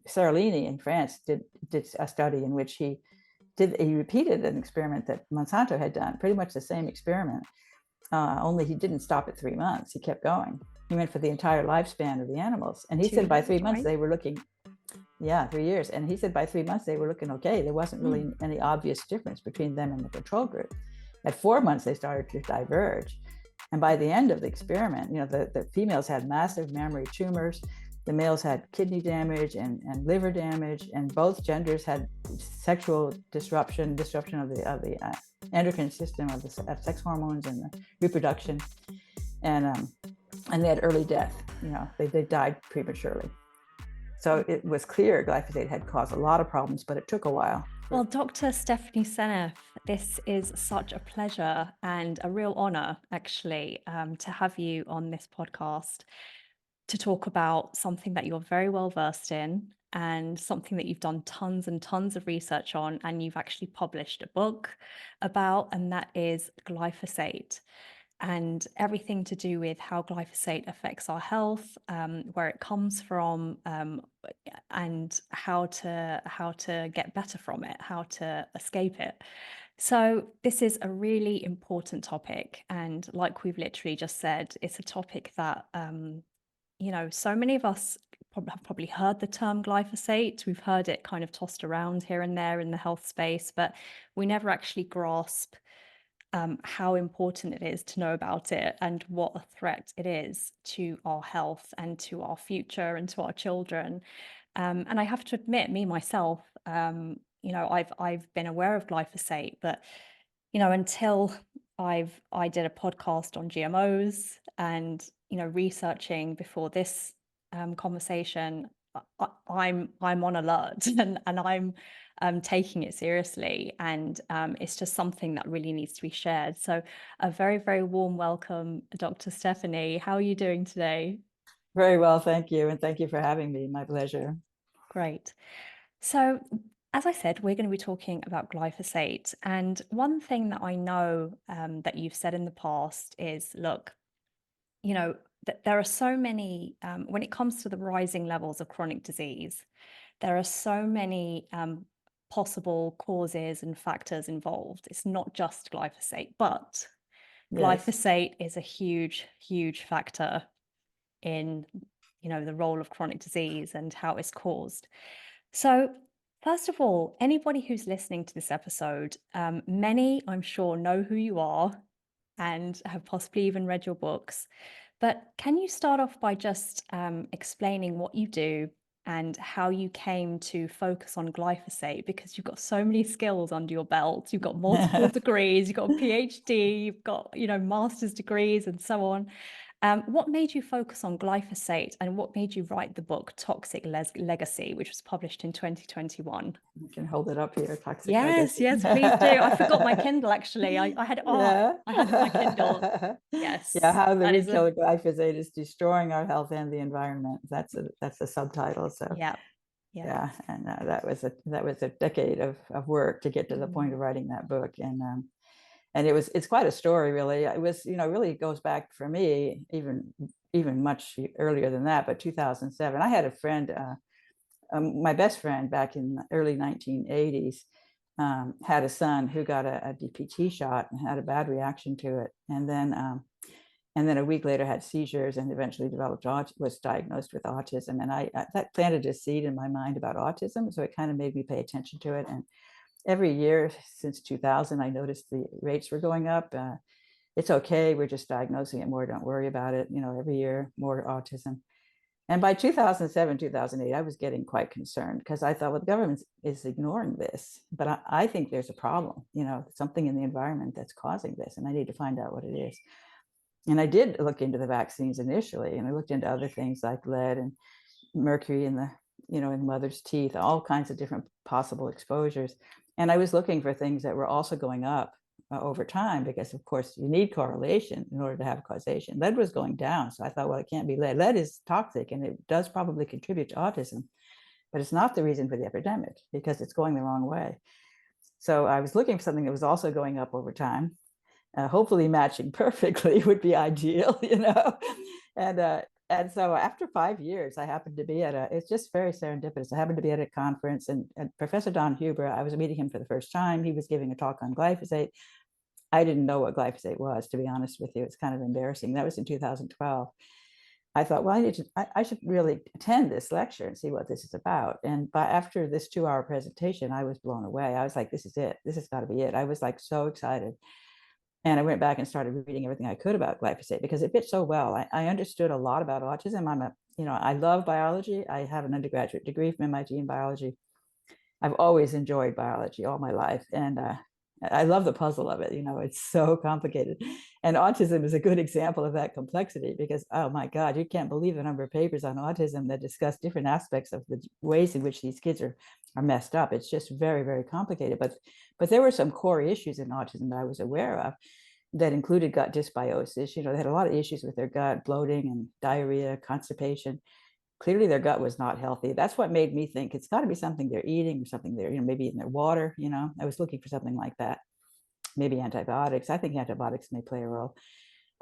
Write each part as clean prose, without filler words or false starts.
Seralini in France did a study in which he repeated an experiment that Monsanto had done, pretty much the same experiment, only he didn't stop at 3 months. He kept going. He went for the entire lifespan of the animals. And he said by 3 months, they were looking, 3 years. And he said by 3 months, they were looking okay. There wasn't really any obvious difference between them and the control group. At 4 months, they started to diverge. And by the end of the experiment, the females had massive mammary tumors. The males had kidney damage and liver damage, and both genders had sexual disruption of the endocrine system, of sex hormones and the reproduction, and they had early death. They died prematurely. So it was clear glyphosate had caused a lot of problems, but it took a while. Well, Dr. Stephanie Seneff, this is such a pleasure and a real honor, actually, to have you on this podcast to talk about something that you're very well versed in and something that you've done tons and tons of research on, and you've actually published a book about, and that is glyphosate and everything to do with how glyphosate affects our health, where it comes from, and how to get better from it, how to escape it. So this is a really important topic, and like we've literally just said, it's a topic that so many of us have probably heard the term glyphosate. We've heard it kind of tossed around here and there in the health space, but we never actually grasp how important it is to know about it and what a threat it is to our health and to our future and to our children. And I have to admit, me myself, I've been aware of glyphosate, but until I did a podcast on GMOs and researching before this conversation, I'm on alert and I'm taking it seriously, and it's just something that really needs to be shared. So a very, very warm welcome, Dr. Stephanie. How are you doing today? Very well, thank you. And thank you for having me. My pleasure. Great. So as I said, we're going to be talking about glyphosate. And one thing that I know that you've said in the past is, look, there are so many, when it comes to the rising levels of chronic disease, there are so many possible causes and factors involved. It's not just glyphosate, but glyphosate is a huge, huge factor in, the role of chronic disease and how it's caused. So first of all, anybody who's listening to this episode, many, I'm sure, know who you are and have possibly even read your books. But can you start off by just explaining what you do and how you came to focus on glyphosate? Because you've got so many skills under your belt. You've got multiple degrees, you've got a PhD, you've got, master's degrees and so on. What made you focus on glyphosate, and what made you write the book Toxic Legacy, which was published in 2021? You can hold it up here. Toxic Yes, Legacy. yes, please do. I forgot my Kindle, actually. I had it on my Kindle. Yes. Yeah, how the weed killer glyphosate is destroying our health and the environment. That's the subtitle. So yeah, and that was a decade of work to get to the point of writing that book, and it's quite a story, really. It was, really goes back for me even much earlier than that, but 2007. I had a friend, my best friend back in the early 1980s, had a son who got a DPT shot and had a bad reaction to it, and then a week later had seizures and eventually was diagnosed with autism. And that planted a seed in my mind about autism, so it kind of made me pay attention to it. And every year since 2000, I noticed the rates were going up. It's okay, we're just diagnosing it more, don't worry about it. Every year more autism. And by 2007, 2008, I was getting quite concerned because I thought, well, the government is ignoring this, but I think there's a problem, something in the environment that's causing this, and I need to find out what it is. And I did look into the vaccines initially, and I looked into other things like lead and mercury in in mother's teeth, all kinds of different possible exposures. And I was looking for things that were also going up over time, because of course you need correlation in order to have causation. Lead was going down, so I thought, well, it can't be lead. Lead is toxic and it does probably contribute to autism, but it's not the reason for the epidemic because it's going the wrong way. So I was looking for something that was also going up over time, hopefully matching perfectly would be ideal, And And so after 5 years, I happened to be it's just very serendipitous. I happened to be at a conference, and Professor Don Huber, I was meeting him for the first time. He was giving a talk on glyphosate. I didn't know what glyphosate was, to be honest with you. It's kind of embarrassing. That was in 2012. I thought, well, I should really attend this lecture and see what this is about. And after this 2-hour presentation, I was blown away. I was like, this is it. This has got to be it. I was like so excited. And I went back and started reading everything I could about glyphosate because it fit so well. I understood a lot about autism. I love biology. I have an undergraduate degree from MIT in biology. I've always enjoyed biology all my life. And I love the puzzle of it. It's so complicated. And autism is a good example of that complexity because, oh my God, you can't believe the number of papers on autism that discuss different aspects of the ways in which these kids are messed up. It's just very, very complicated. But there were some core issues in autism that I was aware of that included gut dysbiosis. They had a lot of issues with their gut, bloating and diarrhea, constipation. Clearly their gut was not healthy. That's what made me think it's got to be something they're eating or something they're, maybe in their water. I was looking for something like that. Maybe antibiotics. I think antibiotics may play a role.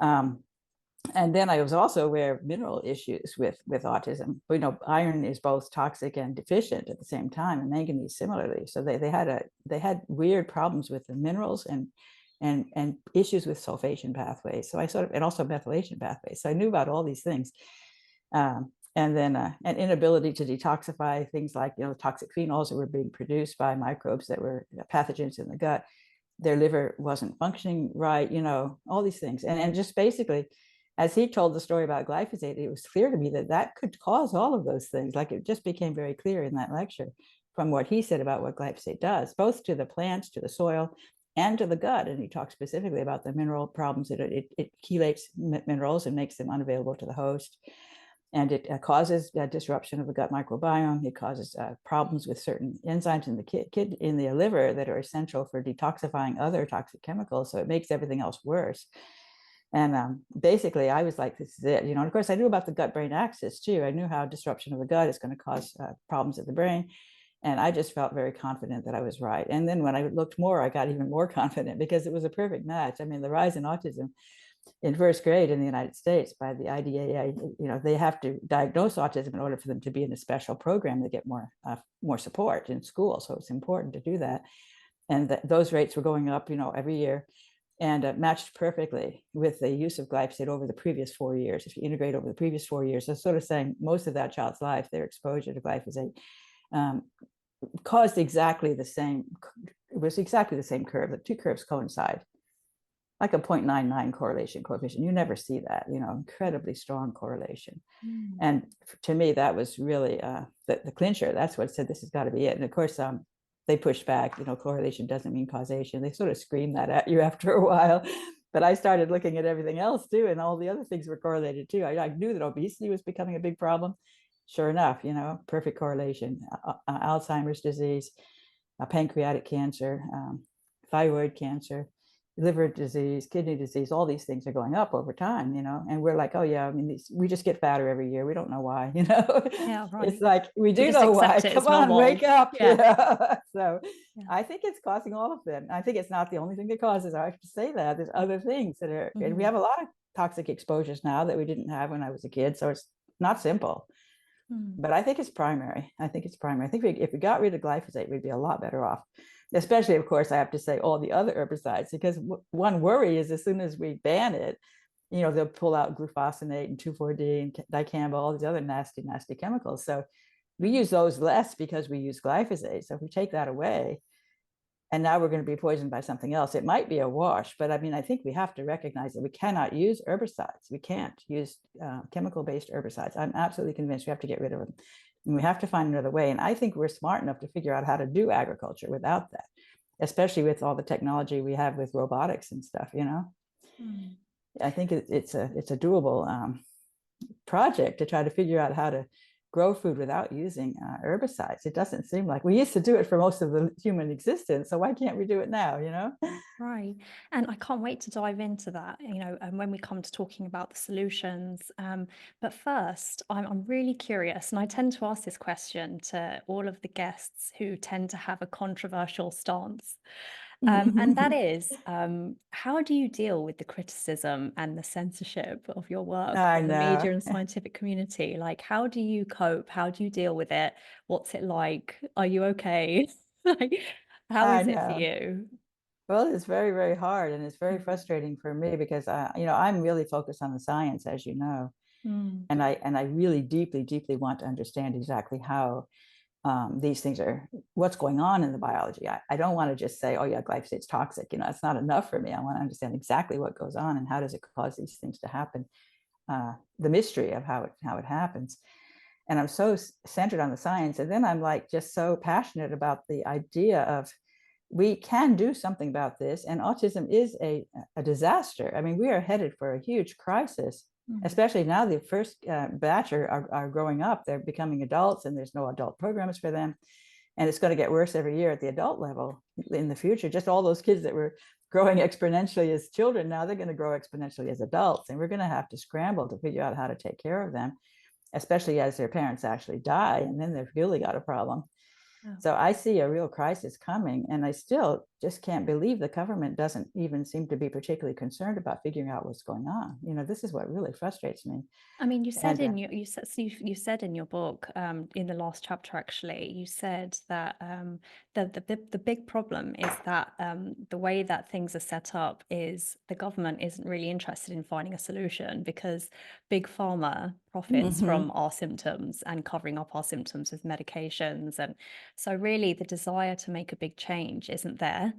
And then I was also aware of mineral issues with autism. Iron is both toxic and deficient at the same time, and manganese similarly. So they had weird problems with the minerals and issues with sulfation pathways. So and also methylation pathways. So I knew about all these things. And then an inability to detoxify things like toxic phenols that were being produced by microbes that were pathogens in the gut. Their liver wasn't functioning right, all these things. And just basically, as he told the story about glyphosate, it was clear to me that could cause all of those things. Like it just became very clear in that lecture from what he said about what glyphosate does, both to the plants, to the soil, and to the gut. And he talked specifically about the mineral problems that it chelates minerals and makes them unavailable to the host. And it causes disruption of the gut microbiome. It causes problems with certain enzymes in the in the liver that are essential for detoxifying other toxic chemicals. So it makes everything else worse. And basically, I was like, this is it. And of course, I knew about the gut-brain axis too. I knew how disruption of the gut is going to cause problems in the brain. And I just felt very confident that I was right. And then when I looked more, I got even more confident because it was a perfect match. I mean, the rise in autism in first grade in the United States by the IDEA, they have to diagnose autism in order for them to be in a special program to get more support in school. So it's important to do that. And those rates were going up, every year, and matched perfectly with the use of glyphosate over the previous 4 years. If you integrate over the previous 4 years, that's sort of saying most of that child's life, their exposure to glyphosate caused exactly the same. It was exactly the same curve. The two curves coincide, like a 0.99 correlation coefficient. You never see that, incredibly strong correlation. And to me, that was really the clincher. That's what said this has got to be it. And of course, they pushed back, correlation doesn't mean causation. They sort of screamed that at you after a while. But I started looking at everything else too, and all the other things were correlated too. I knew that obesity was becoming a big problem. Sure enough, perfect correlation. Alzheimer's disease, pancreatic cancer, thyroid cancer, liver disease, kidney disease, all these things are going up over time, and we're like, oh yeah, I mean, we just get fatter every year. We don't know why, Yeah, right. It's like, we do know why. Come on, wake up. Yeah. So yeah. I think it's causing all of them. I think it's not the only thing that causes. I have to say that there's other things that are, and we have a lot of toxic exposures now that we didn't have when I was a kid. So it's not simple. But I think it's primary. I think if we got rid of glyphosate, we'd be a lot better off. Especially, of course, I have to say all the other herbicides, because one worry is as soon as we ban it, they'll pull out glyphosate and 2,4-D and dicamba, all these other nasty, nasty chemicals. So we use those less because we use glyphosate. So if we take that away, and now we're going to be poisoned by something else, it might be a wash. But I mean, I think we have to recognize that we cannot use herbicides. We can't use chemical-based herbicides. I'm absolutely convinced we have to get rid of them. And we have to find another way. And I think we're smart enough to figure out how to do agriculture without that, especially with all the technology we have with robotics and stuff, I think it's a doable project to try to figure out how to grow food without using herbicides. It doesn't seem like we used to do it for most of the human existence. So why can't we do it now, Right. And I can't wait to dive into that, and when we come to talking about the solutions. But first, I'm really curious, and I tend to ask this question to all of the guests who tend to have a controversial stance. And that is, how do you deal with the criticism and the censorship of your work I from the media know. and scientific community? Like, how do you cope? How do you deal with it? What's it like? Are you okay? Like, how I is it for know. you? Well, it's very, very hard, and it's very Mm. frustrating for me because I'm really focused on the science, as you know, Mm. and I really deeply, deeply want to understand exactly how these things are, what's going on in the biology. I don't want to just say, oh yeah, glyphosate's toxic. It's not enough for me. I want to understand exactly what goes on and how does it cause these things to happen. The mystery of how it happens. And I'm so centered on the science. And then I'm like just so passionate about the idea of we can do something about this. And autism is a disaster. I mean, we are headed for a huge crisis, Mm. especially now the first batch are growing up. They're becoming adults and there's no adult programs for them. And it's going to get worse every year at the adult level in the future. Just all those kids that were growing exponentially as children, now they're going to grow exponentially as adults. And we're going to have to scramble to figure out how to take care of them, especially as their parents actually die. And then they've really got a problem. Oh. So I see a real crisis coming, and I still just can't believe the government doesn't even seem to be particularly concerned about figuring out what's going on. This is what really frustrates me. I mean, you said And in your you said in your book, in the last chapter, actually, you said that the big problem is that the way that things are set up is the government isn't really interested in finding a solution because big pharma profits Mhm. from our symptoms and covering up our symptoms with medications, and so really the desire to make a big change isn't there.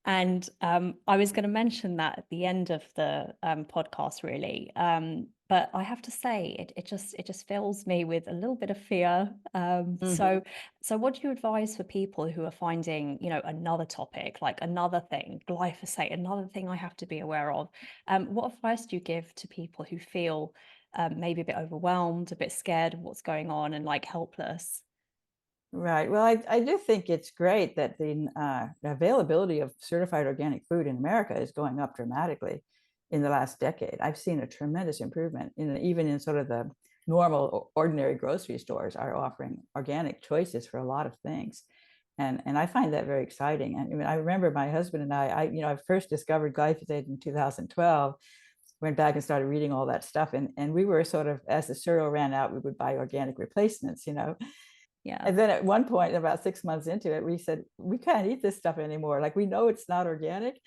And I was going to mention that at the end of the podcast, really. But I have to say, it just fills me with a little bit of fear. Mhm. So what do you advise for people who are finding, another topic, like another thing, glyphosate, another thing I have to be aware of? What advice do you give to people who feel maybe a bit overwhelmed, a bit scared of what's going on, and like helpless? Right. Well, I do think it's great that the availability of certified organic food in America is going up dramatically in the last decade. I've seen a tremendous improvement even in sort of the normal, ordinary grocery stores are offering organic choices for a lot of things. And I find that very exciting. I mean, I remember my husband and I first discovered glyphosate in 2012, went back and started reading all that stuff. And we were sort of, as the cereal ran out, we would buy organic replacements. Yeah. And then at one point, about 6 months into it, we said, we can't eat this stuff anymore. Like, we know it's not organic.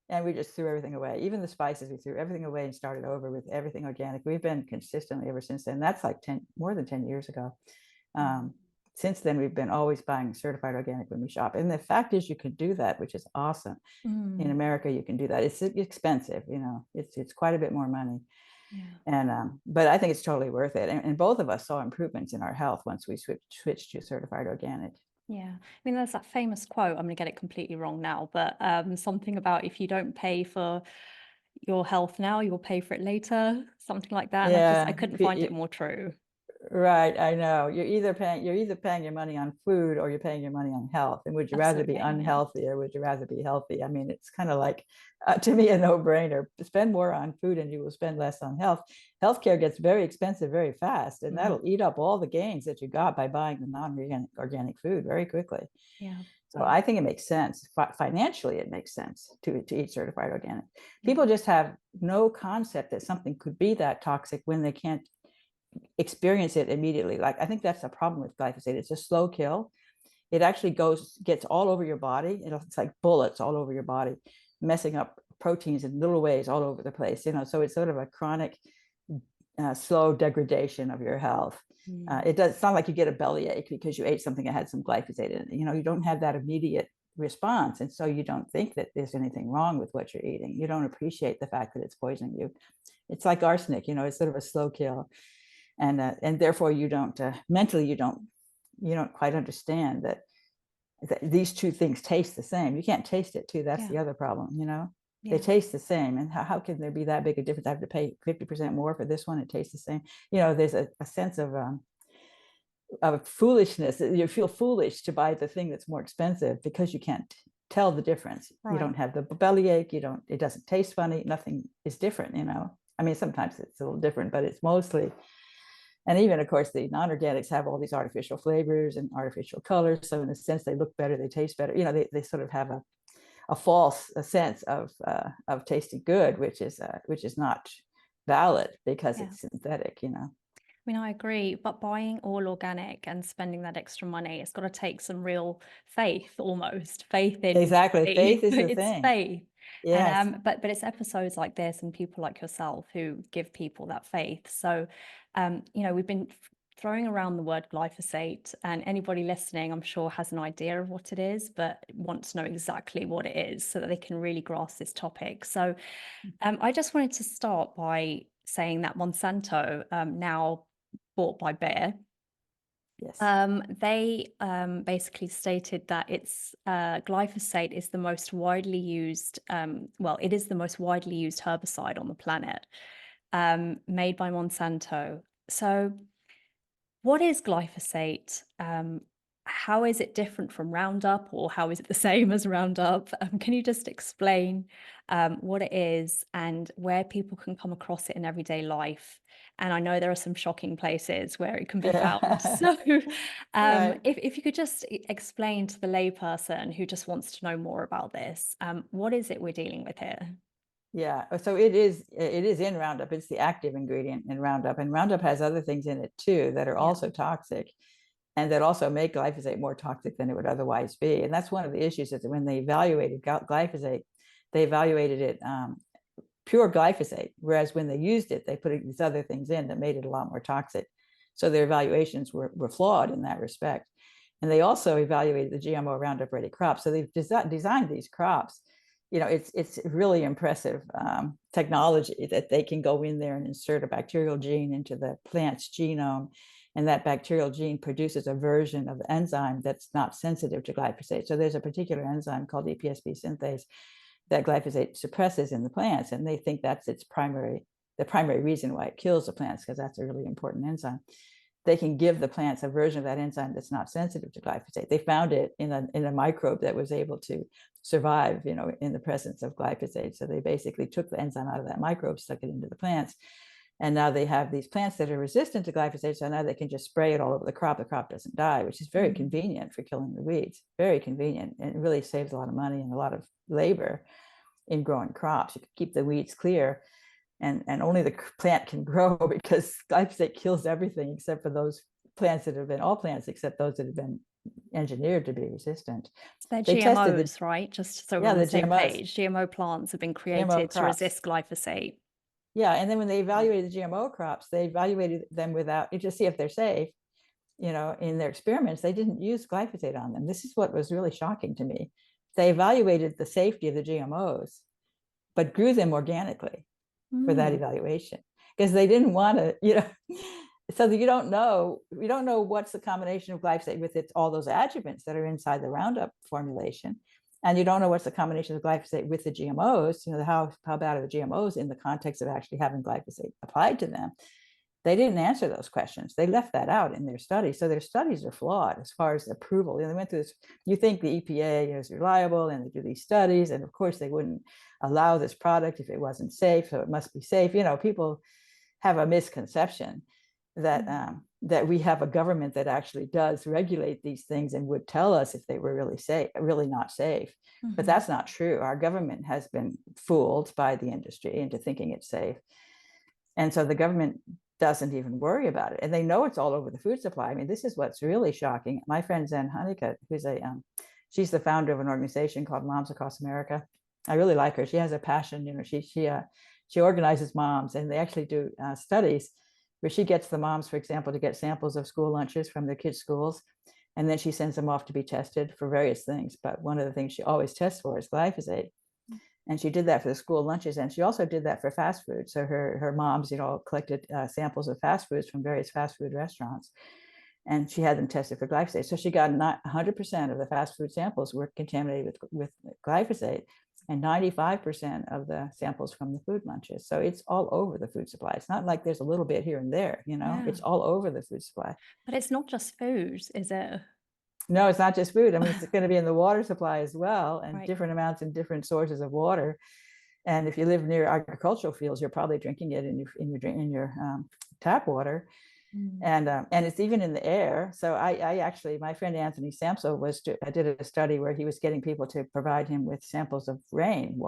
And we just threw everything away. Even the spices, we threw everything away and started over with everything organic. We've been consistently ever since then. That's like more than 10 years ago. Mm. Um, since then, we've been always buying certified organic when we shop. And the fact is, you can do that, which is awesome. In Mm. America, you can do that. It's expensive, it's quite a bit more money. Yeah. And but I think it's totally worth it. And both of us saw improvements in our health once we switched to certified organic. Yeah. I mean, there's that famous quote, I'm going to get it completely wrong now, but something about if you don't pay for your health now, you'll pay for it later, something like that. And I Yeah, couldn't find it more true. right. I know. You're either paying your money on food or you're paying your money on health. And would you rather be Absolutely. Yeah. unhealthy or would you rather be healthy? I mean, it's kind of like, to me, a no-brainer. Spend more on food and you will spend less on health. Healthcare gets very expensive very fast, and Mm. that'll eat up all the gains that you got by buying the non-organic food very quickly. Yeah. So Yeah. I think it makes sense. Financially, it makes sense to eat certified organic. Yeah. People just have no concept that something could be that toxic when they can't experience it immediately. Like, I think that's a problem with glyphosate. It's a slow kill. It actually gets all over your body. It's like bullets all over your body, messing up proteins in little ways all over the place. So it's sort of a chronic, slow degradation of your health. Mm. It's not like you get a bellyache because you ate something that had some glyphosate in it. You don't have that immediate response. And so you don't think that there's anything wrong with what you're eating. You don't appreciate the fact that it's poisoning you. It's like arsenic, it's sort of a slow kill. And therefore you don't mentally you don't quite understand that these two things taste the same. You can't taste it too. That's Yeah. the other problem. They Yeah. taste the same, and how can there be that big a difference? I have to pay 50% more for this one. It tastes the same. There's a sense of foolishness. You feel foolish to buy the thing that's more expensive because you can't tell the difference. You Right. don't have the bellyache. It doesn't taste funny. Nothing is different. I mean, sometimes it's a little different, but it's mostly. And even, of course, the non-organics have all these artificial flavors and artificial colors. So in a sense, they look better, they taste better. They sort of have a false sense of tasting good, which is not valid because it's synthetic, you know. I mean, I agree, but buying all organic and spending that extra money, it's got to take some real faith, almost faith in Exactly, faith is the it's thing. faith. Yes. And but it's episodes like this and people like yourself who give people that faith. So, you know, we've been throwing around the word glyphosate, and anybody listening, I'm sure, has an idea of what it is, but wants to know exactly what it is so that they can really grasp this topic. So, I just wanted to start by saying that Monsanto, now bought by Bayer, Yes. they basically stated that it's glyphosate is the most widely used, well, it is the most widely used herbicide on the planet, made by Monsanto. So, what is glyphosate? How is it different from Roundup, or how is it the same as Roundup? Can you just explain what it is and where people can come across it in everyday life? And I know there are some shocking places where it can be found. So Right. if you could just explain to the layperson who just wants to know more about this, what is it we're dealing with here? Yeah, so it is in Roundup. It's the active ingredient in Roundup, and Roundup has other things in it too that are Yeah. also toxic, and that also make glyphosate more toxic than it would otherwise be. And that's one of the issues, is that when they evaluated glyphosate, they evaluated it pure glyphosate, whereas when they used it, they put these other things in that made it a lot more toxic. So their evaluations were flawed in that respect. And they also evaluated the GMO Roundup Ready crops. So they've designed these crops. You know, it's really impressive technology that they can go in there and insert a bacterial gene into the plant's genome, and that bacterial gene produces a version of the enzyme that's not sensitive to glyphosate. So there's a particular enzyme called EPSP synthase that glyphosate suppresses in the plants, and they think that's the primary reason why it kills the plants, because that's a really important enzyme. They can give the plants a version of that enzyme that's not sensitive to glyphosate. They found it in a microbe that was able to survive, you know, in the presence of glyphosate. So they basically took the enzyme out of that microbe, stuck it into the plants, and now they have these plants that are resistant to glyphosate. So now they can just spray it all over the crop. The crop doesn't die, which is very convenient for killing the weeds. Very convenient, and it really saves a lot of money and a lot of labor in growing crops. You can keep the weeds clear, and only the plant can grow, because glyphosate kills everything except for those plants that have been, all plants except those that have been engineered to be resistant. They're They tested GMOs, right? Just so we're yeah, on the the same GMOs, page. GMO plants have been GMO created to crops. resist glyphosate. Yeah, and then when they evaluated the GMO crops, they evaluated them without, to see if they're safe. You know, in their experiments, they didn't use glyphosate on them. This is what was really shocking to me. They evaluated the safety of the GMOs, but grew them organically for that evaluation, because they didn't want to, you know, so that you don't know what's the combination of glyphosate with all those adjuvants that are inside the Roundup formulation. And you don't know what's the combination of glyphosate with the GMOs, you know, how bad are the GMOs in the context of actually having glyphosate applied to them. They didn't answer those questions. They left that out in their studies. So their studies are flawed as far as approval. You know, they went through this, you think the EPA is reliable, and they do these studies, and of course they wouldn't allow this product if it wasn't safe, so it must be safe. You know, people have a misconception that that we have a government that actually does regulate these things and would tell us if they were really safe, really not safe. But that's not true. Our government has been fooled by the industry into thinking it's safe. And so the government doesn't even worry about it. And they know it's all over the food supply. I mean, this is what's really shocking. My friend Zen Honeycutt, who's she's the founder of an organization called Moms Across America. I really like her. She has a passion. You know, she organizes moms, and they actually do studies where she gets the moms, for example, to get samples of school lunches from their kids' schools, and then she sends them off to be tested for various things. But one of the things she always tests for is glyphosate. And she did that for the school lunches, and she also did that for fast food. So her moms, you know, collected samples of fast foods from various fast food restaurants, and she had them tested for glyphosate. So she got not 100% of the fast food samples were contaminated with glyphosate, and 95% of the samples from the food lunches. So it's all over the food supply. It's not like there's a little bit here and there, you know, it's all over the food supply. But it's not just food, is it? No, it's not just food. I mean, it's going to be in the water supply as well, and different amounts in different sources of water. And if you live near agricultural fields, you're probably drinking it in your tap water. And it's even in the air. So I actually, my friend Anthony Samso I did a study where he was getting people to provide him with samples of rain,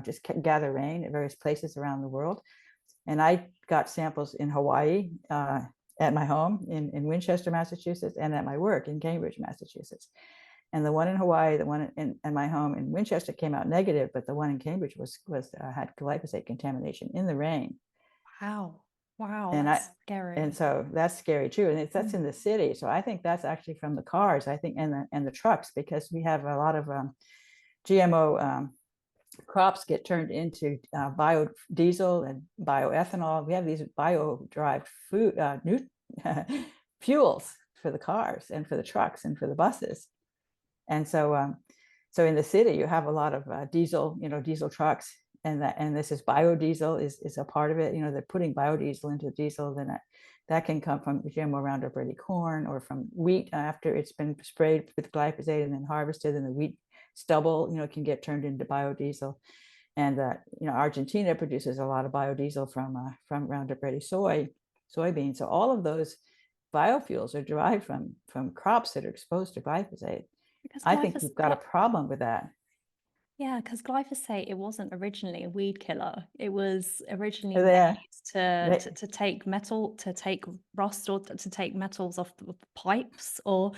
just gather rain at various places around the world. And I got samples in Hawaii, at my home in Winchester, Massachusetts, and at my work in Cambridge, Massachusetts. And the one in Hawaii, the one in my home in Winchester came out negative, but the one in Cambridge had glyphosate contamination in the rain. Wow. Wow, And that's scary. And so that's scary too. And that's in the city. So I think that's actually from the cars, I think, and the trucks, because we have a lot of GMO crops get turned into biodiesel and bioethanol. We have these bio-derived fuels for the cars and for the trucks and for the buses. And so in the city, you have a lot of diesel trucks, and this is biodiesel is a part of it. They're putting biodiesel into diesel, then that can come from GMO Roundup Ready corn or from wheat after it's been sprayed with glyphosate and then harvested, and the wheat stubble, can get turned into biodiesel. And Argentina produces a lot of biodiesel from Roundup Ready soybeans. So all of those biofuels are derived from crops that are exposed to glyphosate. I think we've got a problem with that. Yeah, because glyphosate, it wasn't originally a weed killer. It was originally used to take rust or to take metals off the pipes or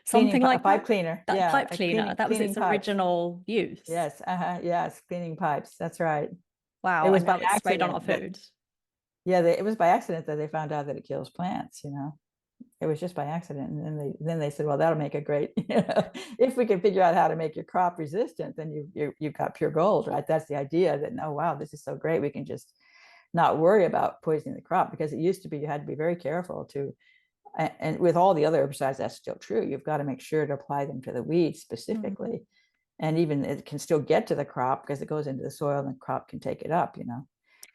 something like pipe that. cleaner. That pipe cleaner. That was its original use. Yes, yes, cleaning pipes. That's right. Wow, it was and now by it's sprayed on our accident food. it was by accident that they found out that it kills plants. It was just by accident. And then they said, well, that'll make a great, if we can figure out how to make your crop resistant, then you've got pure gold, right? That's the idea, that, oh, wow, this is so great. We can just not worry about poisoning the crop, because it used to be you had to be very careful to, and with all the other herbicides, that's still true. You've got to make sure to apply them to the weeds specifically. And even it can still get to the crop because it goes into the soil and the crop can take it up,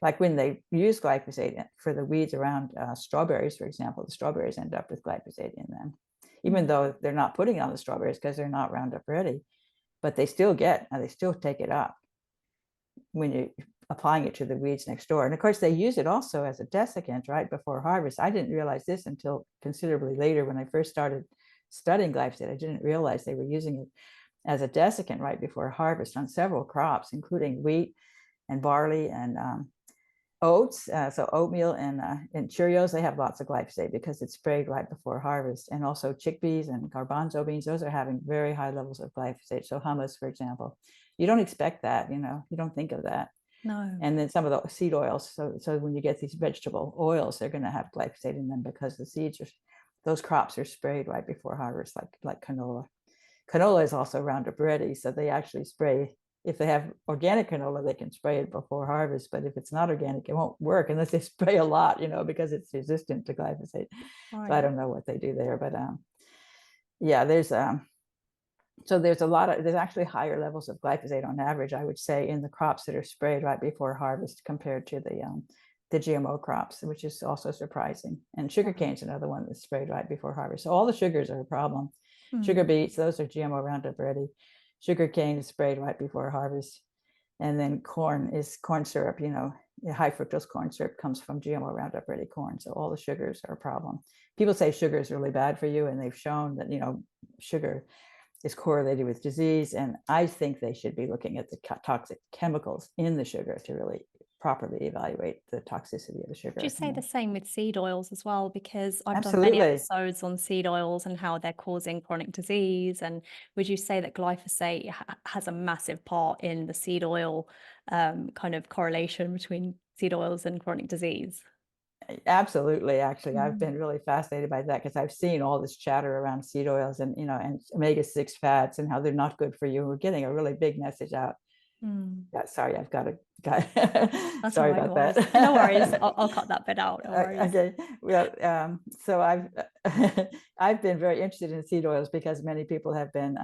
Like when they use glyphosate for the weeds around strawberries, for example, the strawberries end up with glyphosate in them, even though they're not putting it on the strawberries because they're not Roundup Ready, but they still take it up when you're applying it to the weeds next door. And of course, they use it also as a desiccant right before harvest. I didn't realize this until considerably later. When I first started studying glyphosate, I didn't realize they were using it as a desiccant right before harvest on several crops, including wheat and barley and oats. So oatmeal and Cheerios, they have lots of glyphosate because it's sprayed right before harvest. And also chickpeas and garbanzo beans, those are having very high levels of glyphosate. So hummus, for example, you don't expect that, you don't think of that. No. And then some of the seed oils. So when you get these vegetable oils, they're going to have glyphosate in them because those crops are sprayed right before harvest, like canola. Canola is also Roundup Ready, so they actually spray. If they have organic canola, they can spray it before harvest, but if it's not organic, it won't work unless they spray a lot, because it's resistant to glyphosate. Right. So I don't know what they do there, but yeah, there's actually higher levels of glyphosate on average, I would say, in the crops that are sprayed right before harvest compared to the GMO crops, which is also surprising. And sugarcane is another one that's sprayed right before harvest. So all the sugars are a problem. Sugar beets, those are GMO Roundup Ready. Sugarcane is sprayed right before harvest. And then corn syrup, high fructose corn syrup comes from GMO Roundup Ready corn. So all the sugars are a problem. People say sugar is really bad for you, and they've shown that, sugar is correlated with disease. And I think they should be looking at the toxic chemicals in the sugar to really properly evaluate the toxicity of the sugar. Would you say the same with seed oils as well? Because I've done Absolutely. many episodes on seed oils and how they're causing chronic disease. And would you say that glyphosate has a massive part in the seed oil kind of correlation between seed oils and chronic disease? Absolutely. Actually, I've been really fascinated by that because I've seen all this chatter around seed oils and, and omega-6 fats and how they're not good for you. We're getting a really big message out. Yeah, sorry, I've got to. Sorry about that. No worries. I'll cut that bit out. No worries. Okay. Well, so I've been very interested in seed oils because many people have been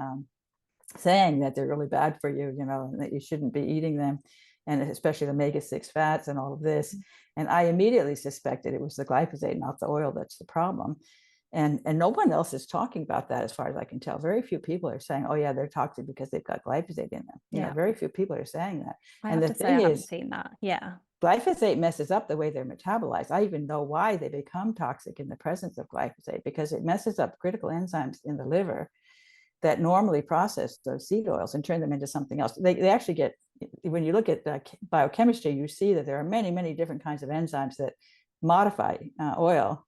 saying that they're really bad for you, and that you shouldn't be eating them, and especially the omega-6 fats and all of this. And I immediately suspected it was the glyphosate, not the oil, that's the problem. And no one else is talking about that, as far as I can tell. Very few people are saying, "Oh yeah, they're toxic because they've got glyphosate in them." Very few people are saying that. I haven't seen that. Yeah. glyphosate messes up the way they're metabolized. I even know why they become toxic in the presence of glyphosate, because it messes up critical enzymes in the liver that normally process those seed oils and turn them into something else. They actually get, when you look at biochemistry, you see that there are many, many different kinds of enzymes that modify oil,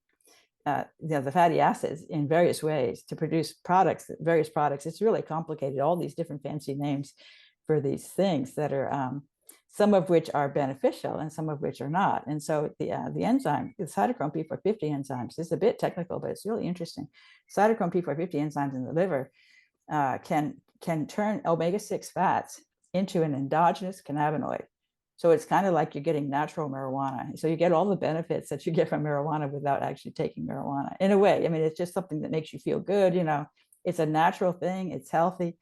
the fatty acids, in various ways to produce products, various products. It's really complicated, all these different fancy names for these things that are, some of which are beneficial and some of which are not. And so the enzyme, the cytochrome P450 enzymes, is a bit technical, but it's really interesting. Cytochrome P450 enzymes in the liver can turn omega-6 fats into an endogenous cannabinoid. So it's kind of like you're getting natural marijuana. So you get all the benefits that you get from marijuana without actually taking marijuana, in a way. I mean, it's just something that makes you feel good. It's a natural thing, it's healthy,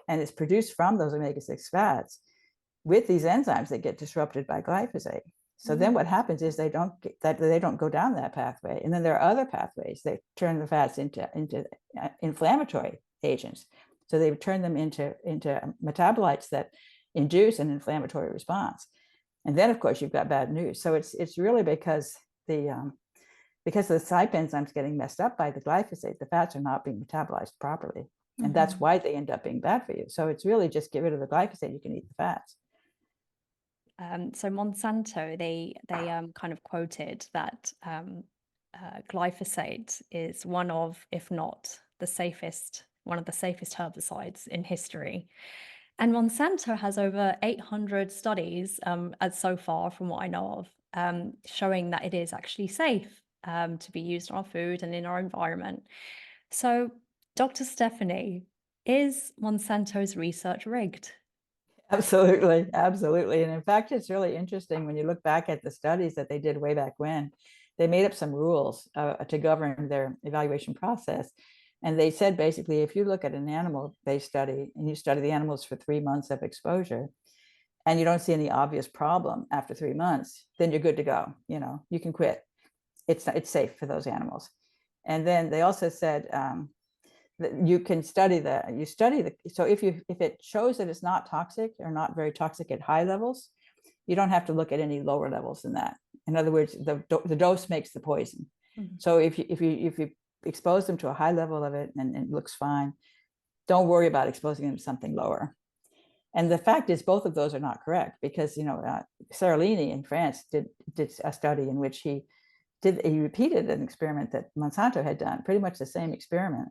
and it's produced from those omega-6 fats with these enzymes that get disrupted by glyphosate. So then what happens is they don't go down that pathway. And then there are other pathways. They turn the fats into inflammatory agents. So they turn them into metabolites that induce an inflammatory response. And then, of course, you've got bad news. So it's really because the CYP enzymes getting messed up by the glyphosate, the fats are not being metabolized properly. And that's why they end up being bad for you. So it's really just get rid of the glyphosate, you can eat the fats. So Monsanto, they kind of quoted that glyphosate is one of, if not one of the safest herbicides in history. And Monsanto has over 800 studies, as so far from what I know of, showing that it is actually safe to be used on our food and in our environment. So, Dr. Stephanie, is Monsanto's research rigged? Absolutely, absolutely. And in fact, it's really interesting when you look back at the studies that they did way back when. They made up some rules to govern their evaluation process. And they said, basically, if you look at an animal-based study and you study the animals for 3 months of exposure, and you don't see any obvious problem after 3 months, then you're good to go. You can quit. It's safe for those animals. And then they also said that you can study so if it shows that it's not toxic or not very toxic at high levels, you don't have to look at any lower levels than that. In other words, the dose makes the poison. So if you expose them to a high level of it and it looks fine, don't worry about exposing them to something lower. And the fact is, both of those are not correct, because Seralini in France did a study in which he repeated an experiment that Monsanto had done, pretty much the same experiment,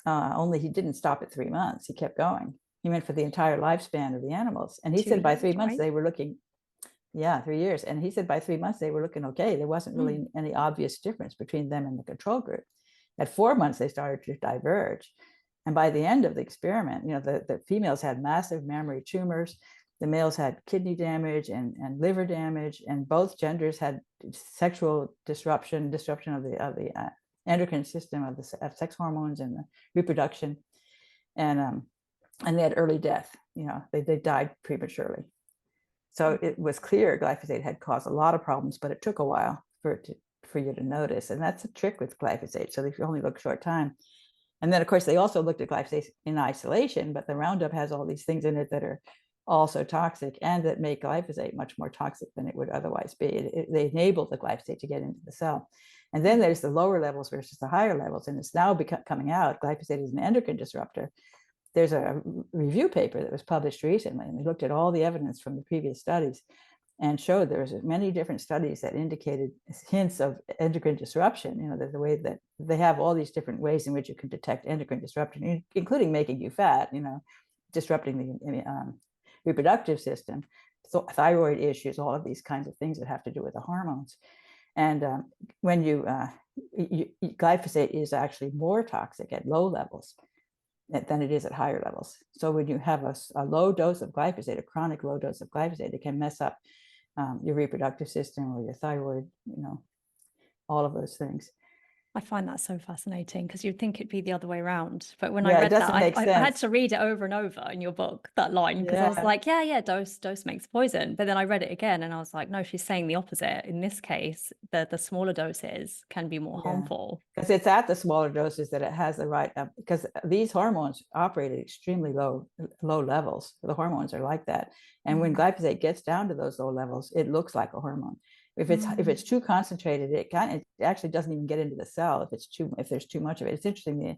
only he didn't stop at 3 months. He kept going. He went for the entire lifespan of the animals, and he said by 3 months they were looking, 3 years, and he said by 3 months they were looking okay. There wasn't really any obvious difference between them and the control group. At 4 months they started to diverge. And by the end of the experiment, the females had massive mammary tumors, the males had kidney damage and liver damage, and both genders had sexual disruption of the endocrine system, of sex hormones and the reproduction, and they had early death. They died prematurely. So it was clear glyphosate had caused a lot of problems, but it took a while for you to notice. And that's a trick with glyphosate. So if you only look short time. And then, of course, they also looked at glyphosate in isolation, but the Roundup has all these things in it that are also toxic and that make glyphosate much more toxic than it would otherwise be. They enable the glyphosate to get into the cell. And then there's the lower levels versus the higher levels. And it's now coming out, glyphosate is an endocrine disruptor. There's a review paper that was published recently, and they looked at all the evidence from the previous studies and showed there was many different studies that indicated hints of endocrine disruption. The way that they have all these different ways in which you can detect endocrine disruption, including making you fat, disrupting the reproductive system, so thyroid issues, all of these kinds of things that have to do with the hormones. And when glyphosate is actually more toxic at low levels than it is at higher levels. So when you have a low dose of glyphosate, a chronic low dose of glyphosate, it can mess up your reproductive system or your thyroid, all of those things. I find that so fascinating because you'd think it'd be the other way around. But when I Yeah, it read that, doesn't make I had sense. to read it over and over in your book, that line, because I was Yeah. like, yeah, dose makes poison. But then I read it again and I was like, no, she's saying the opposite. In this case, the smaller doses can be more Yeah, harmful. because it's at the smaller doses that it has the right, because these hormones operate at extremely low levels. The hormones are like that, and when Mm. glyphosate gets down to those low levels, it looks like a hormone. If Mm. it's too concentrated, it actually doesn't even get into the cell. If there's too much of it, it's interesting.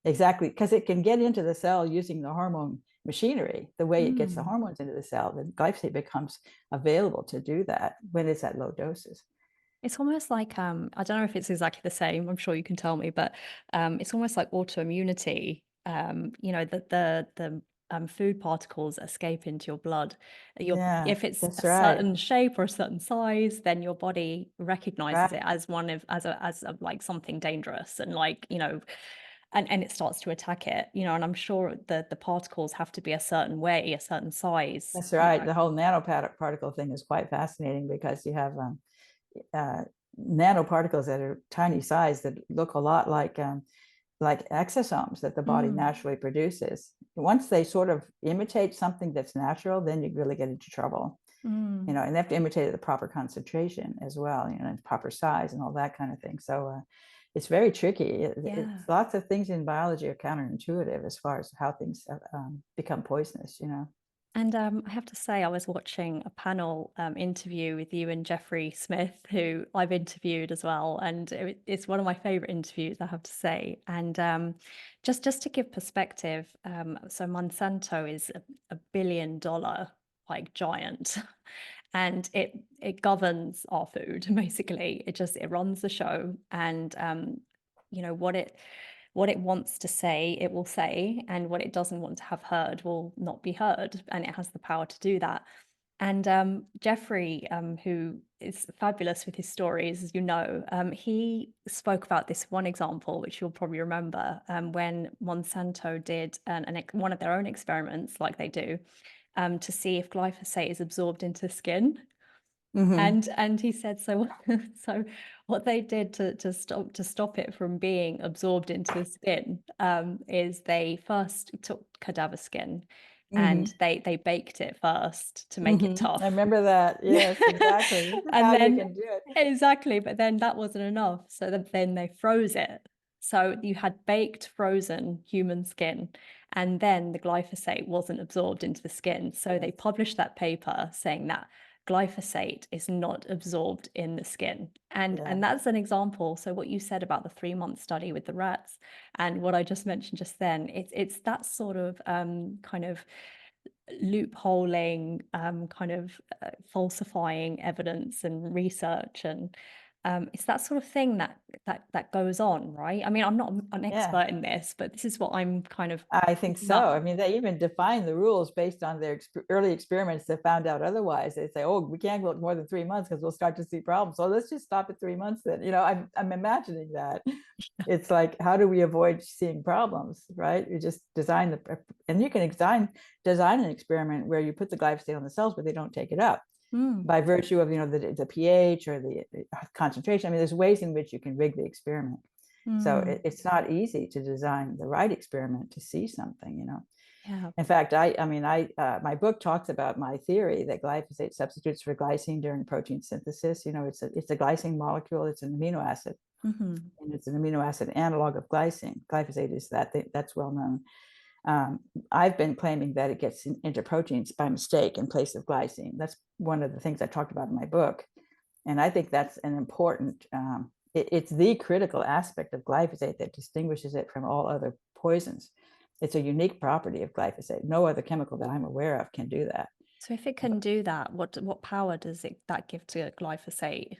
Exactly, because it can get into the cell using the hormone machinery. The way it gets the Mm. hormones into the cell, the glyphosate becomes available to do that when it's at low doses. It's almost like I don't know if it's exactly the same. I'm sure you can tell me, but it's almost like autoimmunity. You know, the food particles escape into your blood. Yeah, If it's that's a right. certain shape or a certain size, then your body recognizes it Right. as as a like something dangerous, and like, you know, and it starts to attack it. You know, and I'm sure the particles have to be a certain way, a certain size. That's You right. know. The whole nanoparticle thing is quite fascinating because you have uh, nanoparticles that are tiny size that look a lot like exosomes that the body Mm. naturally produces. Once they sort of imitate something that's natural, then you really get into trouble. Mm. And they have to imitate at the proper concentration as well, and proper size and all that kind of thing. So it's very tricky. Yeah. It's lots of things in biology are counterintuitive as far as how things become poisonous. And I have to say, I was watching a panel interview with you and Jeffrey Smith, who I've interviewed as well, and it's one of my favorite interviews, I have to say. And just to give perspective, so Monsanto is a $1 billion like giant, and it governs our food basically. It runs the show, and you know what it wants to say, it will say, and what it doesn't want to have heard will not be heard, and it has the power to do that. And Jeffrey, who is fabulous with his stories, as you know, he spoke about this one example, which you'll probably remember, when Monsanto did one of their own experiments, like they do, to see if glyphosate is absorbed into skin. Mm-hmm. And he said, so so what they did to stop it from being absorbed into the skin, is they first took cadaver skin Mm-hmm. and they baked it first to make it Mm-hmm. I tough. remember that. Yes, exactly. This is how And you then can do it. exactly, but then that wasn't enough. So then they froze it. So you had baked frozen human skin, and then the glyphosate wasn't absorbed into the skin. So they Yes. published that paper saying that glyphosate is not absorbed in the skin. Yeah. And that's an example. So what you said about the 3-month study with the rats and what I just mentioned just then, it's that sort of kind of loopholing, kind of falsifying evidence and research, and it's that sort of thing that goes on, right? I mean, I'm not an Yeah. expert in this, but this is what I'm kind of I think picking so. up. I mean, they even define the rules based on their early experiments that found out otherwise. They say, "Oh, we can't go more than 3 months because we'll start to see problems. So let's just stop at 3 months." Then, I'm imagining that. It's like, how do we avoid seeing problems, right? You just and you can design an experiment where you put the glyphosate on the cells, but they don't take it up Mm, by virtue of the pH or the concentration. I mean, there's ways in which you can rig the experiment. So mm, it's not easy to design the right experiment to see something. yeah. In fact, my book talks about my theory that glyphosate substitutes for glycine during protein synthesis. It's a glycine molecule. It's an amino acid, Hmm. and it's an amino acid analog of glycine. Glyphosate is that's well known. I've been claiming that it gets into proteins by mistake in place of glycine. That's one of the things I talked about in my book. And I think that's an important, it's the critical aspect of glyphosate that distinguishes it from all other poisons. It's a unique property of glyphosate. No other chemical that I'm aware of can do that. So if it can do that, what power does that give to glyphosate?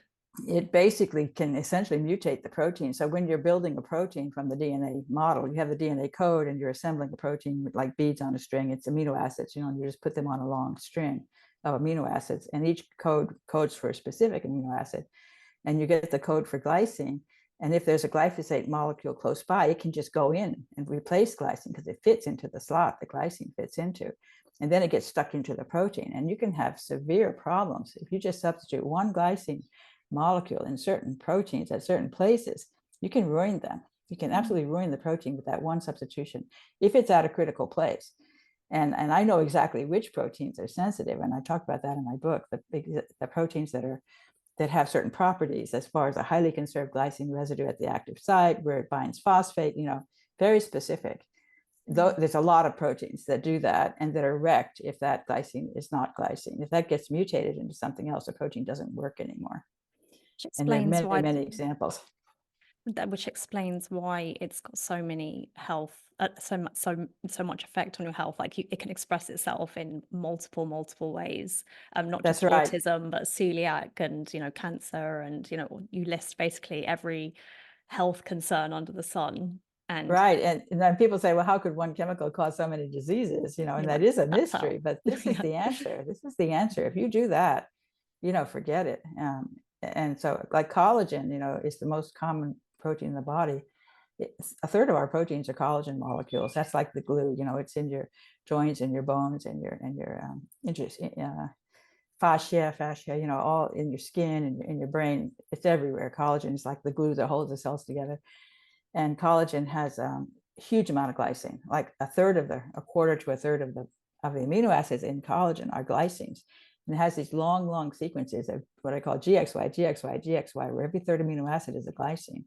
It basically can essentially mutate the protein. So when you're building a protein from the DNA model, you have the DNA code and you're assembling a protein with like beads on a string. It's amino acids, and you just put them on a long string of amino acids, and each code codes for a specific amino acid. And you get the code for glycine. And if there's a glyphosate molecule close by, it can just go in and replace glycine because it fits into the slot the glycine fits into. And then it gets stuck into the protein. And you can have severe problems if you just substitute one glycine molecule in certain proteins at certain places. you can ruin them. You can absolutely ruin the protein with that one substitution if it's at a critical place. And I know exactly which proteins are sensitive, and I talk about that in my book. The proteins that have certain properties as far as a highly conserved glycine residue at the active site, where it binds phosphate, very specific. Though there's a lot of proteins that do that and that are wrecked if that glycine is not glycine. If that gets mutated into something else, the protein doesn't work anymore. Which And there are explains many, why many examples. which explains why it's got so many health, so much effect on your health. Like it can express itself in multiple ways, not That's just right. autism, but celiac and cancer, and you list basically every health concern under the sun. And right. And then people say, well, how could one chemical cause so many diseases? And that is a mystery, but this is the answer. This is the answer. If you do that, forget it. And so like collagen, is the most common protein in the body. A third of our proteins are collagen molecules. That's like the glue. It's in your joints and your bones and your fascia, all in your skin and in your brain. It's everywhere. Collagen is like the glue that holds the cells together. And collagen has a huge amount of glycine. Like a quarter to a third of the amino acids in collagen are glycines. And it has these long sequences of what I call GXY, GXY, GXY, where every third amino acid is a glycine.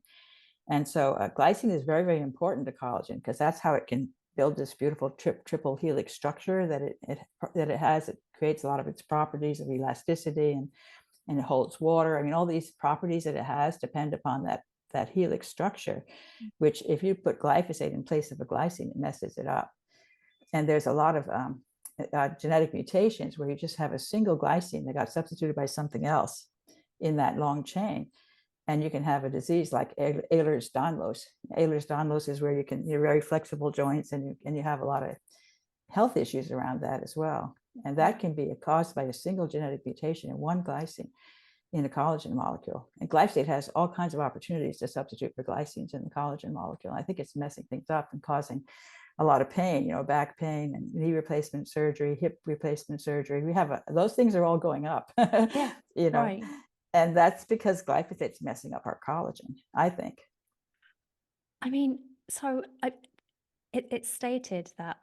And so glycine is very, very important to collagen because that's how it can build this beautiful triple helix structure that it has. It creates a lot of its properties of elasticity and it holds water. I mean, all these properties that it has depend upon that helix structure, which if you put glyphosate in place of a glycine, it messes it up. And there's a lot of genetic mutations where you just have a single glycine that got substituted by something else in that long chain. And you can have a disease like Ehlers-Danlos. Ehlers-Danlos is where you're very flexible joints and you have a lot of health issues around that as well. And that can be caused by a single genetic mutation in one glycine in a collagen molecule. And glyphosate has all kinds of opportunities to substitute for glycines in the collagen molecule. I think it's messing things up and causing a lot of pain, back pain and knee replacement surgery, hip replacement surgery. Those things are all going up, yeah, right. And that's because glyphosate's messing up our collagen, I think. I mean, so it's stated that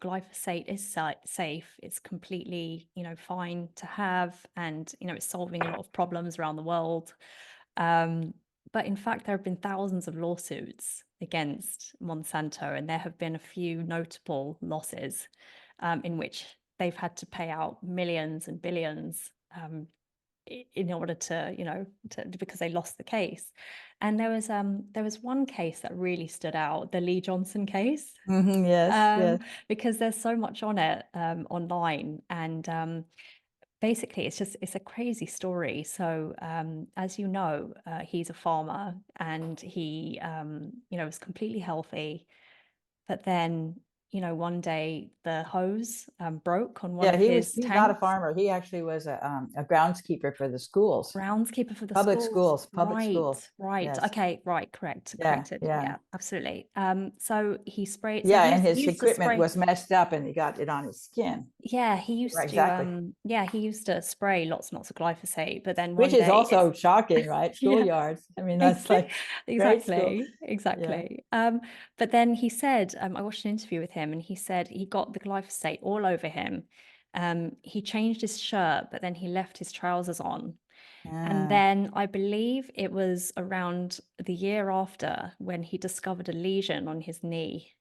glyphosate is safe. It's completely fine to have, and it's solving a lot of problems around the world. But in fact, there have been thousands of lawsuits against Monsanto, and there have been a few notable losses in which they've had to pay out millions and billions in order to because they lost the case. And there was one case that really stood out, the Lee Johnson case. Yes. Because there's so much on it online, and basically it's a crazy story. So as he's a farmer, and he was completely healthy, but then one day the hose broke on one of his he's not a tanks. farmer. He actually was a groundskeeper for the schools. Groundskeeper for the Public schools. Public Right, schools. right. Yes. Okay, right, corrected. Yeah, absolutely. So he sprayed. So and his he used to equipment spray. was messed up and he got it on his skin. Yeah, he used Right, to. exactly. He used to spray lots and lots of glyphosate. But then Which one is day, also shocking, right? yeah, Schoolyards. I mean, that's like grade school. exactly. But then he said, I watched an interview with him, and he said he got the glyphosate all over him. He changed his shirt, but then he left his trousers on. And then I believe it was around the year after when he discovered a lesion on his knee.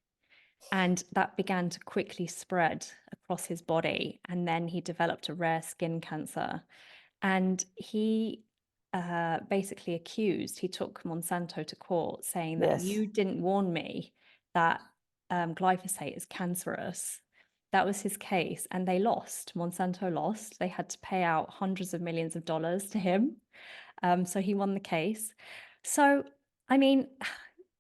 And that began to quickly spread across his body. And then he developed a rare skin cancer. And he basically he took Monsanto to court, saying that you didn't warn me that glyphosate is cancerous. That was his case. And they lost. Monsanto lost. They had to pay out hundreds of millions of dollars to him. So he won the case. So, I mean,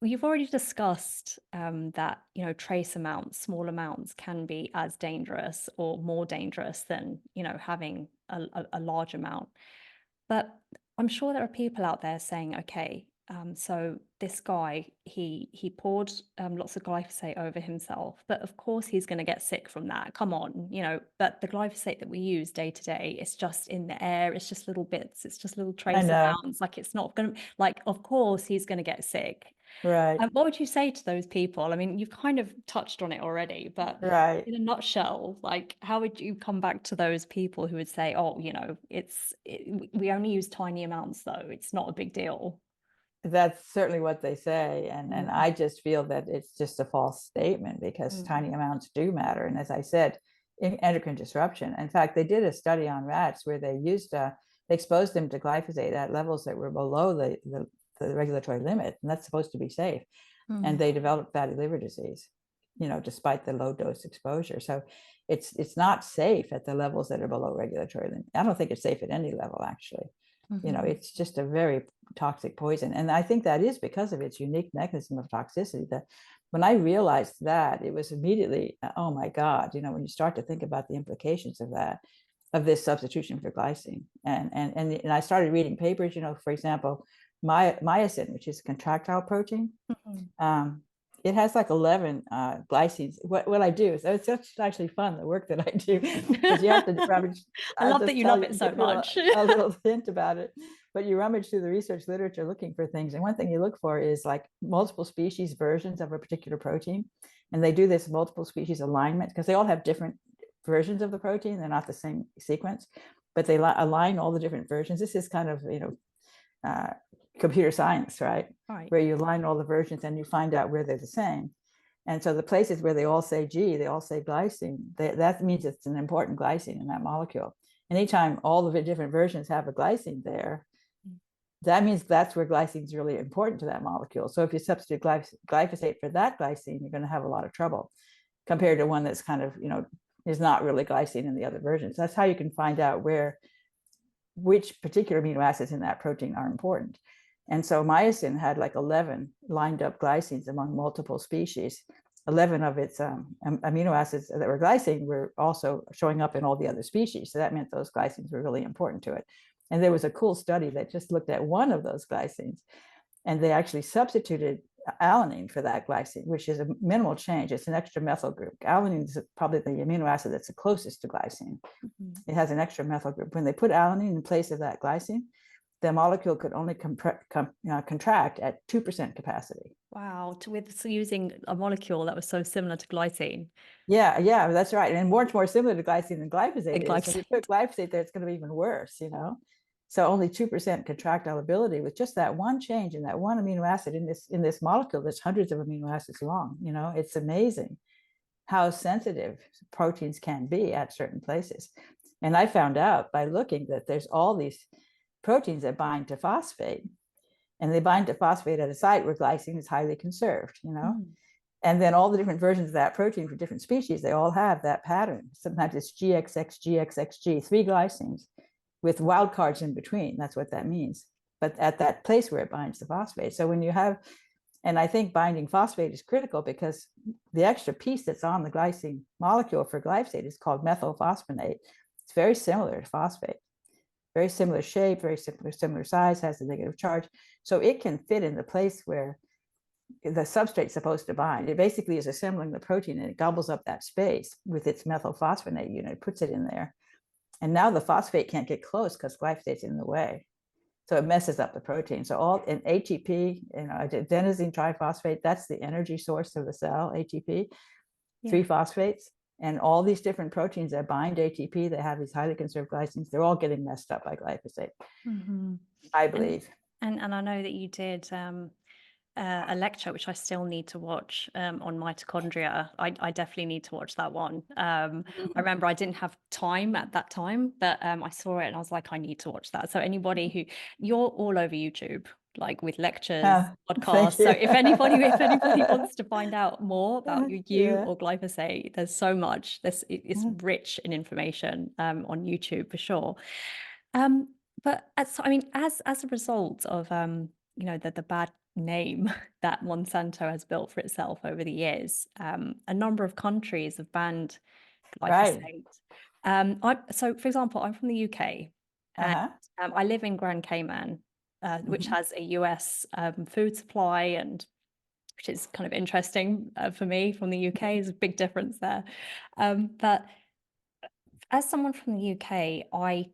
you've already discussed that, trace amounts, small amounts can be as dangerous or more dangerous than, having a large amount. But I'm sure there are people out there saying, okay, So this guy, he poured lots of glyphosate over himself, but of course he's going to get sick from that. Come on, you know, but the glyphosate that we use day to day, it's just in the air. It's just little bits. It's just little I trace know. amounts. Like it's not going to, like, of course he's going to get sick. Right. What would you say to those people? I mean, you've kind of touched on it already, but Right. in a nutshell, like, how would you come back to those people who would say, oh, you know, we only use tiny amounts though. It's not a big deal. That's certainly what they say. And Mm, I just feel that it's just a false statement because mm, tiny amounts do matter. And as I said, endocrine disruption. In fact, they did a study on rats where they exposed them to glyphosate at levels that were below the regulatory limit. And that's supposed to be safe. And mm, they developed fatty liver disease, you know, despite the low dose exposure. So it's not safe at the levels that are below regulatory limit. I don't think it's safe at any level, actually. You know, mhm, it's just a very toxic poison. And I think that is because of its unique mechanism of toxicity. That when I realized that, it was immediately, oh my God, you know, when you start to think about the implications of that, of this substitution for glycine. And I started reading papers, you know, for example, myosin, which is a contractile protein. mhm. It has like 11 glycines. What I do is, it's actually fun, the work that I do, because you have to rummage. I I'll love that just you tell love you, it so give you much. a little hint about it. But you rummage through the research literature looking for things. And one thing you look for is like multiple species versions of a particular protein. And they do this multiple species alignment because they all have different versions of the protein. They're not the same sequence, but they align all the different versions. This is kind of, you know, computer science, right? Right. Where you align all the versions and you find out where they're the same. And so the places where they all say G, they all say glycine, that means it's an important glycine in that molecule. Anytime all of the different versions have a glycine there, that means that's where glycine is really important to that molecule. So if you substitute glyphosate for that glycine, you're going to have a lot of trouble compared to one that's kind of, you know, is not really glycine in the other versions. That's how you can find out which particular amino acids in that protein are important. And so myosin had like 11 lined up glycines among multiple species. 11 of its amino acids that were glycine were also showing up in all the other species. So that meant those glycines were really important to it. And there was a cool study that just looked at one of those glycines, and they actually substituted alanine for that glycine, which is a minimal change. It's an extra methyl group. Alanine is probably the amino acid that's the closest to glycine. It has an extra methyl group. When they put alanine in place of that glycine, the molecule could only contract at 2% capacity. Wow. Using a molecule that was so similar to glycine. Yeah, that's right. And much more similar to glycine than glyphosate is. So if you Glyphosate. put glyphosate there, it's going to be even worse, you know? So only 2% contractility with just that one change in that one amino acid in this molecule that's hundreds of amino acids long. You know, it's amazing how sensitive proteins can be at certain places. And I found out by looking that there's all these proteins that bind to phosphate, and they bind to phosphate at a site where glycine is highly conserved, you know. Mm. And then all the different versions of that protein for different species, they all have that pattern. Sometimes it's GXX, GXXG, 3 glycines with wild cards in between. That's what that means. But at that place where it binds to phosphate. So when you have, and I think binding phosphate is critical because the extra piece that's on the glycine molecule for glyphosate is called methylphosphonate. It's very similar to phosphate, very similar shape, very similar size, has a negative charge. So it can fit in the place where the substrate's supposed to bind. It basically is assembling the protein, and it gobbles up that space with its methylphosphonate unit, puts it in there. And now the phosphate can't get close because glyphosate's in the way. So it messes up the protein. So all in ATP, you know, adenosine triphosphate, that's the energy source of the cell, ATP, Yeah. 3 phosphates. And all these different proteins that bind ATP, that have these highly conserved glycines, they're all getting messed up by glyphosate, I believe. And I know that you did a lecture, which I still need to watch, on mitochondria. I definitely need to watch that one. I remember I didn't have time at that time, but I saw it and I was like, I need to watch that. So anybody you're all over YouTube, like with lectures, podcasts. So if anybody wants to find out more about you or glyphosate, there's so much. It's rich in information on YouTube for sure. But as a result of you know, the bad name that Monsanto has built for itself over the years, a number of countries have banned glyphosate. So, for example, I'm from the UK, and I live in Grand Cayman. which has a US food supply, and which is kind of interesting for me from the UK. There's a big difference there. But as someone from the UK, I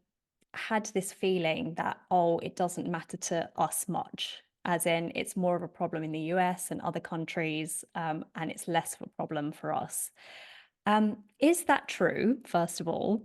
had this feeling that, oh, it doesn't matter to us much, as in it's more of a problem in the US and other countries, and it's less of a problem for us. Is that true, first of all?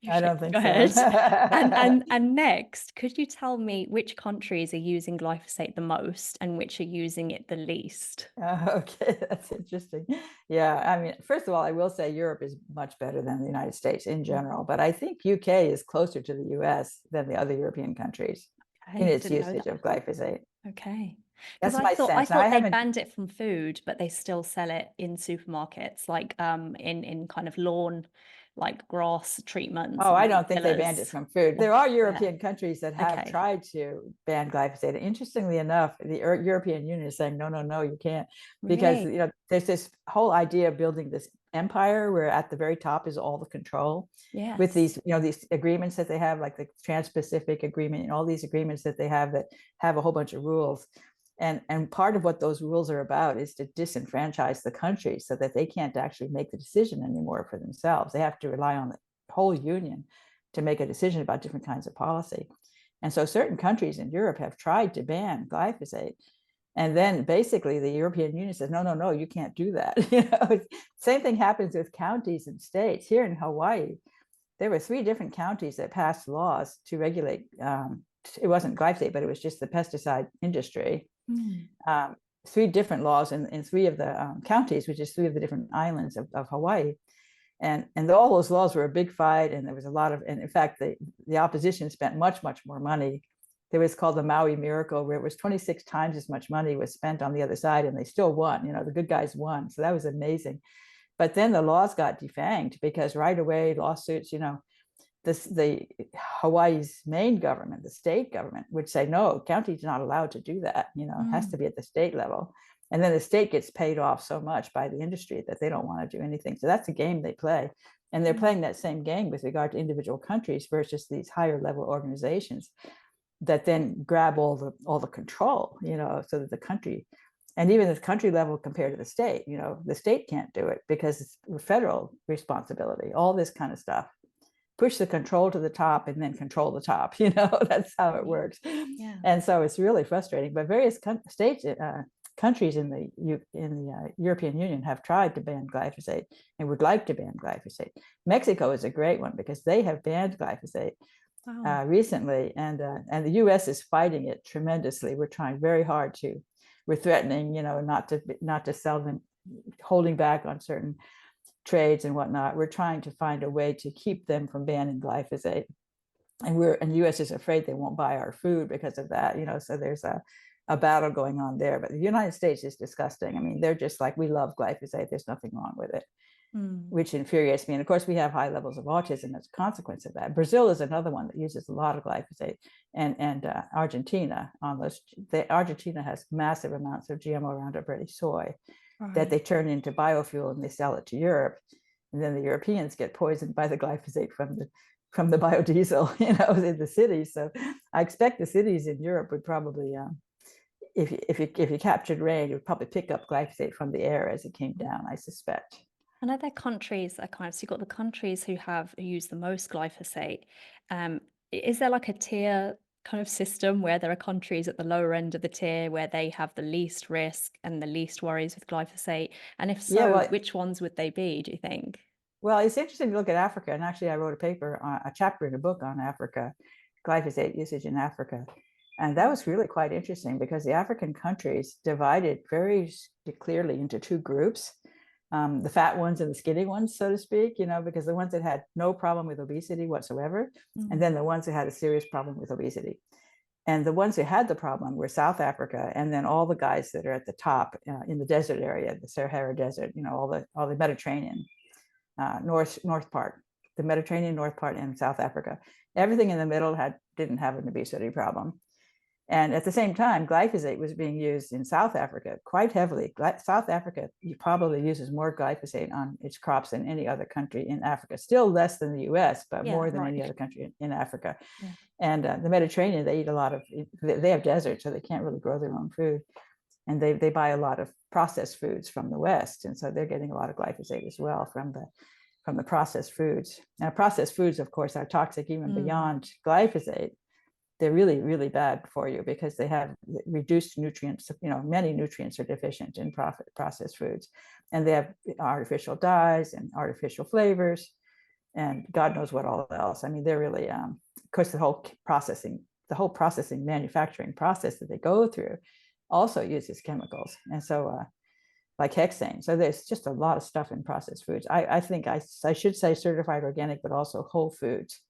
I don't think Go so. ahead. And next, could you tell me which countries are using glyphosate the most and which are using it the least? Okay, that's interesting. Yeah, I mean, first of all, I will say Europe is much better than the United States in general, but I think UK is closer to the US than the other European countries in Okay, its didn't know usage that. of glyphosate. Okay. Because That's my I sense. Now, I thought they haven't. banned it from food, but they still sell it in supermarkets, like in kind of lawn, like grass treatments Oh, and I lawn don't think they banned it fillers. from food. Yeah. There are Yeah. European countries that have Okay. tried to ban glyphosate. Interestingly enough, the European Union is saying, no, no, no, you can't, because Really? there's this whole idea of building this empire where at the very top is all the control with Yes. these agreements that they have, like the Trans-Pacific Agreement and all these agreements that they have that have a whole bunch of rules. And part of what those rules are about is to disenfranchise the country so that they can't actually make the decision anymore for themselves. They have to rely on the whole union to make a decision about different kinds of policy. And so certain countries in Europe have tried to ban glyphosate. And then basically the European Union says, no, no, no, you can't do that. Same thing happens with counties and states. Here in Hawaii, there were 3 different counties that passed laws to regulate. It wasn't glyphosate, but it was just the pesticide industry. Mm. 3 different laws in 3 of the counties, which is 3 of the different islands of Hawaii. And all those laws were a big fight, and there was a lot of, and in fact, the opposition spent much, much more money. There was called the Maui Miracle, where it was 26 times as much money was spent on the other side, and they still won. The good guys won, so that was amazing. But then the laws got defanged because right away lawsuits, the Hawaii's main government, the state government, would say, no, county's not allowed to do that. It has to be at the state level. And then the state gets paid off so much by the industry that they don't want to do anything. So that's a game they play. And they're playing that same game with regard to individual countries versus these higher level organizations that then grab all the control, so that the country, and even the country level compared to the state, the state can't do it because it's federal responsibility, all this kind of stuff. Push the control to the top and then control the top. That's how it works. Yeah. And so it's really frustrating. But various states, countries in the European Union have tried to ban glyphosate and would like to ban glyphosate. Mexico is a great one because they have banned glyphosate recently, and the U.S. is fighting it tremendously. We're trying very hard to. We're threatening, not to sell them, holding back on certain trades and whatnot. We're trying to find a way to keep them from banning glyphosate, and the U.S. is afraid they won't buy our food because of that. So there's a battle going on there. But the United States is disgusting. I mean, they're just like, we love glyphosate. There's nothing wrong with it, which infuriates me. And of course, we have high levels of autism as a consequence of that. Brazil is another one that uses a lot of glyphosate, and Argentina on those. Argentina has massive amounts of GMO Roundup Ready soy that they turn into biofuel and they sell it to Europe. And then the Europeans get poisoned by the glyphosate from the biodiesel, in the cities. So I expect the cities in Europe would probably, if you captured rain, it would probably pick up glyphosate from the air as it came down, I suspect. And are there countries that so you've got the countries who use the most glyphosate. Is there like a tier kind of system where there are countries at the lower end of the tier where they have the least risk and the least worries with glyphosate? And if so, well, which ones would they be, do you think? Well, it's interesting to look at Africa. And actually, I wrote a chapter in a book on Africa, glyphosate usage in Africa. And that was really quite interesting because the African countries divided very clearly into 2 groups, the fat ones and the skinny ones, so to speak, because the ones that had no problem with obesity whatsoever, and then the ones that had a serious problem with obesity. And the ones who had the problem were South Africa, and then all the guys that are at the top in the desert area, the Sahara Desert, all the Mediterranean north part, the Mediterranean north part, and South Africa. Everything in the middle didn't have an obesity problem. And at the same time, glyphosate was being used in South Africa quite heavily. South Africa probably uses more glyphosate on its crops than any other country in Africa. Still less than the US, but Yeah, more than right. any other country in Africa. Yeah. And the Mediterranean, they eat a lot of, they have deserts, so they can't really grow their own food. And they buy a lot of processed foods from the West. And so they're getting a lot of glyphosate as well from the processed foods. Now, processed foods, of course, are toxic even beyond glyphosate. They're really, really bad for you because they have reduced nutrients. Many nutrients are deficient in processed foods, and they have artificial dyes and artificial flavors, and God knows what all else. I mean, they're really, of course, the whole processing manufacturing process that they go through also uses chemicals, and so like hexane. So there's just a lot of stuff in processed foods. I think I should say certified organic, but also whole foods.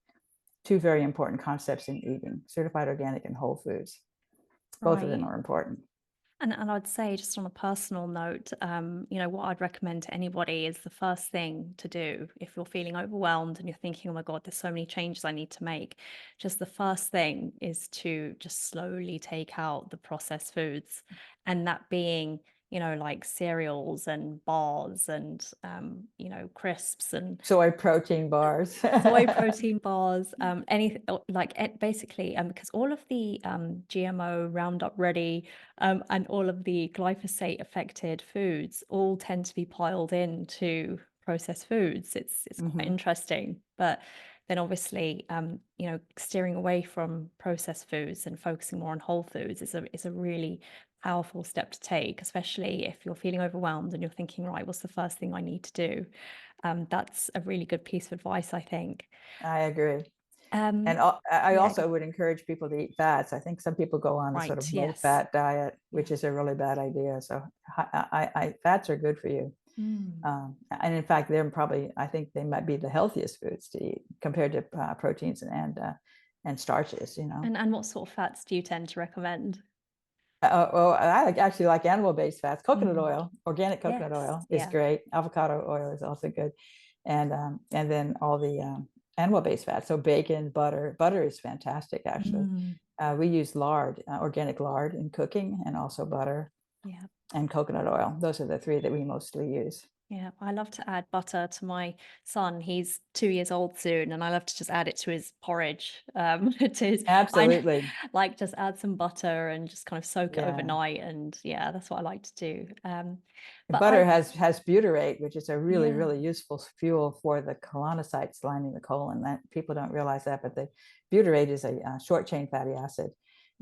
Two very important concepts in eating: certified organic and whole foods. Both of them are important. And I'd say, just on a personal note, what I'd recommend to anybody is the first thing to do if you're feeling overwhelmed and you're thinking, oh my God, there's so many changes I need to make. Just the first thing is to just slowly take out the processed foods, and that being, like cereals and bars and, crisps and soy protein bars, anything basically, because all of the GMO Roundup Ready and all of the glyphosate affected foods all tend to be piled into processed foods. It's quite interesting, but then obviously, steering away from processed foods and focusing more on whole foods is a really powerful step to take, especially if you're feeling overwhelmed and you're thinking, right, what's the first thing I need to do? That's a really good piece of advice, I think. I agree. And Yeah, also would encourage people to eat fats. I think some people go on a sort of low fat diet, which is a really bad idea. So fats are good for you. And in fact, I think they might be the healthiest foods to eat compared to proteins and starches, And what sort of fats do you tend to recommend? I actually like animal-based fats. Coconut oil, organic coconut oil is great. Avocado oil is also good. And then all the animal-based fats. So bacon, butter. Butter is fantastic, actually. We use lard, organic lard in cooking, and also butter and coconut oil. Those are the three that we mostly use. Yeah, I love to add butter to my son. He's 2 years old soon, and I love to just add it to his porridge. Absolutely. Like just add some butter and just kind of soak it overnight, and that's what I like to do. But butter has butyrate, which is a really, really useful fuel for the colonocytes lining the colon. That people don't realize that, but the butyrate is a short chain fatty acid,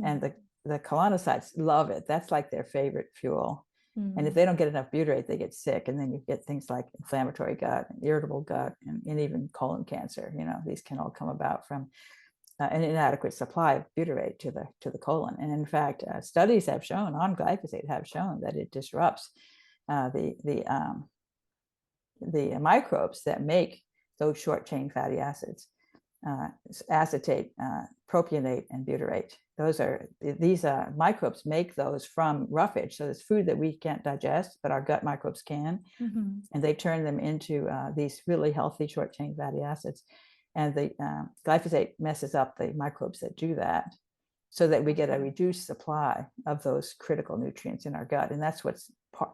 and the colonocytes love it. That's like their favorite fuel. And if they don't get enough butyrate, they get sick, and then you get things like inflammatory gut, and irritable gut, and even colon cancer. These can all come about from an inadequate supply of butyrate to the colon. And in fact, studies have shown on glyphosate that it disrupts the microbes that make those short chain fatty acids, acetate, propionate, and butyrate. These microbes make those from roughage. So it's food that we can't digest, but our gut microbes can, and they turn them into these really healthy short chain fatty acids. And the glyphosate messes up the microbes that do that, so that we get a reduced supply of those critical nutrients in our gut. And that's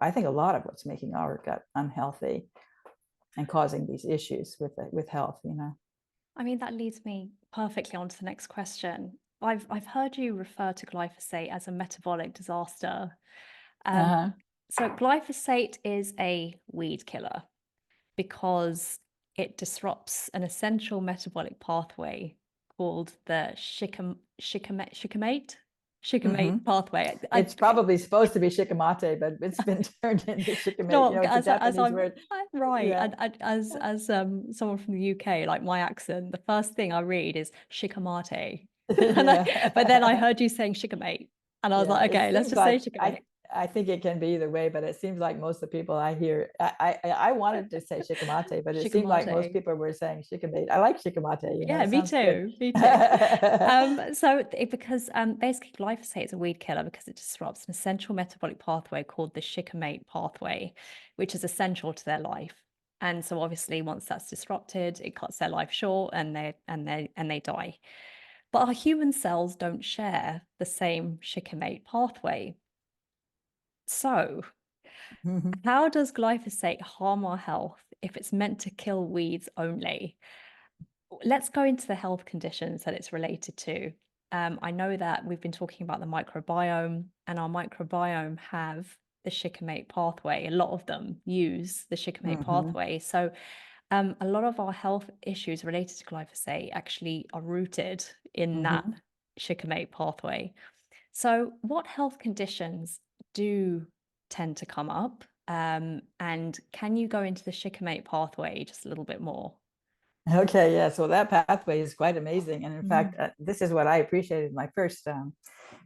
I think a lot of what's making our gut unhealthy and causing these issues with health. I mean, that leads me perfectly on to the next question. I've heard you refer to glyphosate as a metabolic disaster. So glyphosate is a weed killer because it disrupts an essential metabolic pathway called the shikimate pathway. It's probably supposed to be shikimate, but it's been turned into shikimate. No, it's a Japanese word. Right. And as someone from the UK, like my accent, the first thing I read is shikimate. But then I heard you saying shikimate, and I was like, okay, let's just say shikimate. I think it can be either way, but it seems like most of the people I hear, I wanted to say shikimate, but it seemed like most people were saying shikimate. I like shikimate. Yeah, me too. Me too. Because basically glyphosate is a weed killer because it disrupts an essential metabolic pathway called the shikimate pathway, which is essential to their life. And so obviously once that's disrupted, it cuts their life short, and they die. But our human cells don't share the same shikimate pathway. So, how does glyphosate harm our health if it's meant to kill weeds only? Let's go into the health conditions that it's related to. I know that we've been talking about the microbiome, and our microbiome have the shikimate pathway. A lot of them use the shikimate pathway. So a lot of our health issues related to glyphosate actually are rooted in that shikimate pathway. So what health conditions do tend to come up? And can you go into the shikimate pathway just a little bit more? Okay, yeah. So that pathway is quite amazing. And in fact, this is what I appreciated in my first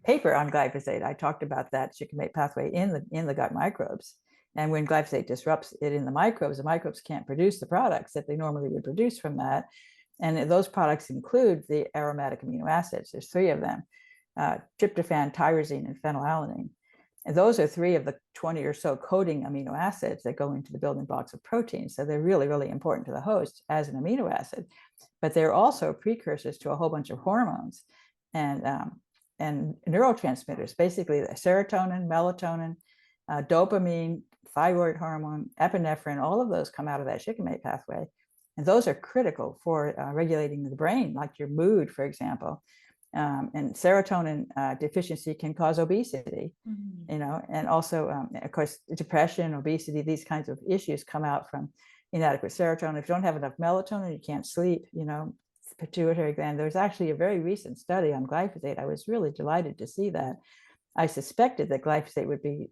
paper on glyphosate. I talked about that shikimate pathway in the gut microbes. And when glyphosate disrupts it in the microbes can't produce the products that they normally would produce from that. And those products include the aromatic amino acids. There's 3 of them, tryptophan, tyrosine, and phenylalanine. And those are 3 of the 20 or so coding amino acids that go into the building blocks of proteins. So they're really, really important to the host as an amino acid. But they're also precursors to a whole bunch of hormones and neurotransmitters, basically the serotonin, melatonin, dopamine, thyroid hormone, epinephrine, all of those come out of that shikimate pathway. And those are critical for regulating the brain, like your mood, for example. And serotonin deficiency can cause obesity, and also, of course, depression, obesity, these kinds of issues come out from inadequate serotonin. If you don't have enough melatonin, you can't sleep, pituitary gland. There's actually a very recent study on glyphosate. I was really delighted to see that. I suspected that glyphosate would be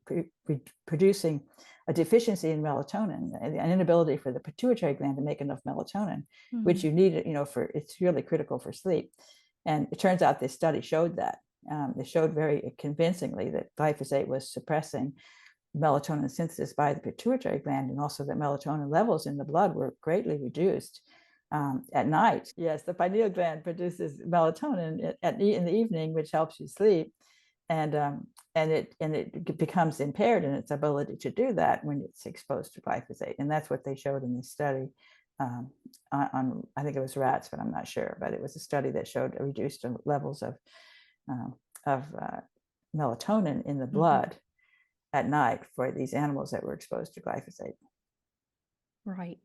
producing a deficiency in melatonin, an inability for the pituitary gland to make enough melatonin, which you need, it's really critical for sleep. And it turns out this study showed that. They showed very convincingly that glyphosate was suppressing melatonin synthesis by the pituitary gland, and also that melatonin levels in the blood were greatly reduced at night. Yes, the pineal gland produces melatonin in the evening, which helps you sleep, and it becomes impaired in its ability to do that when it's exposed to glyphosate, and that's what they showed in this study. On I think it was rats, but I'm not sure. But it was a study that showed reduced levels of melatonin in the blood at night for these animals that were exposed to glyphosate. Right.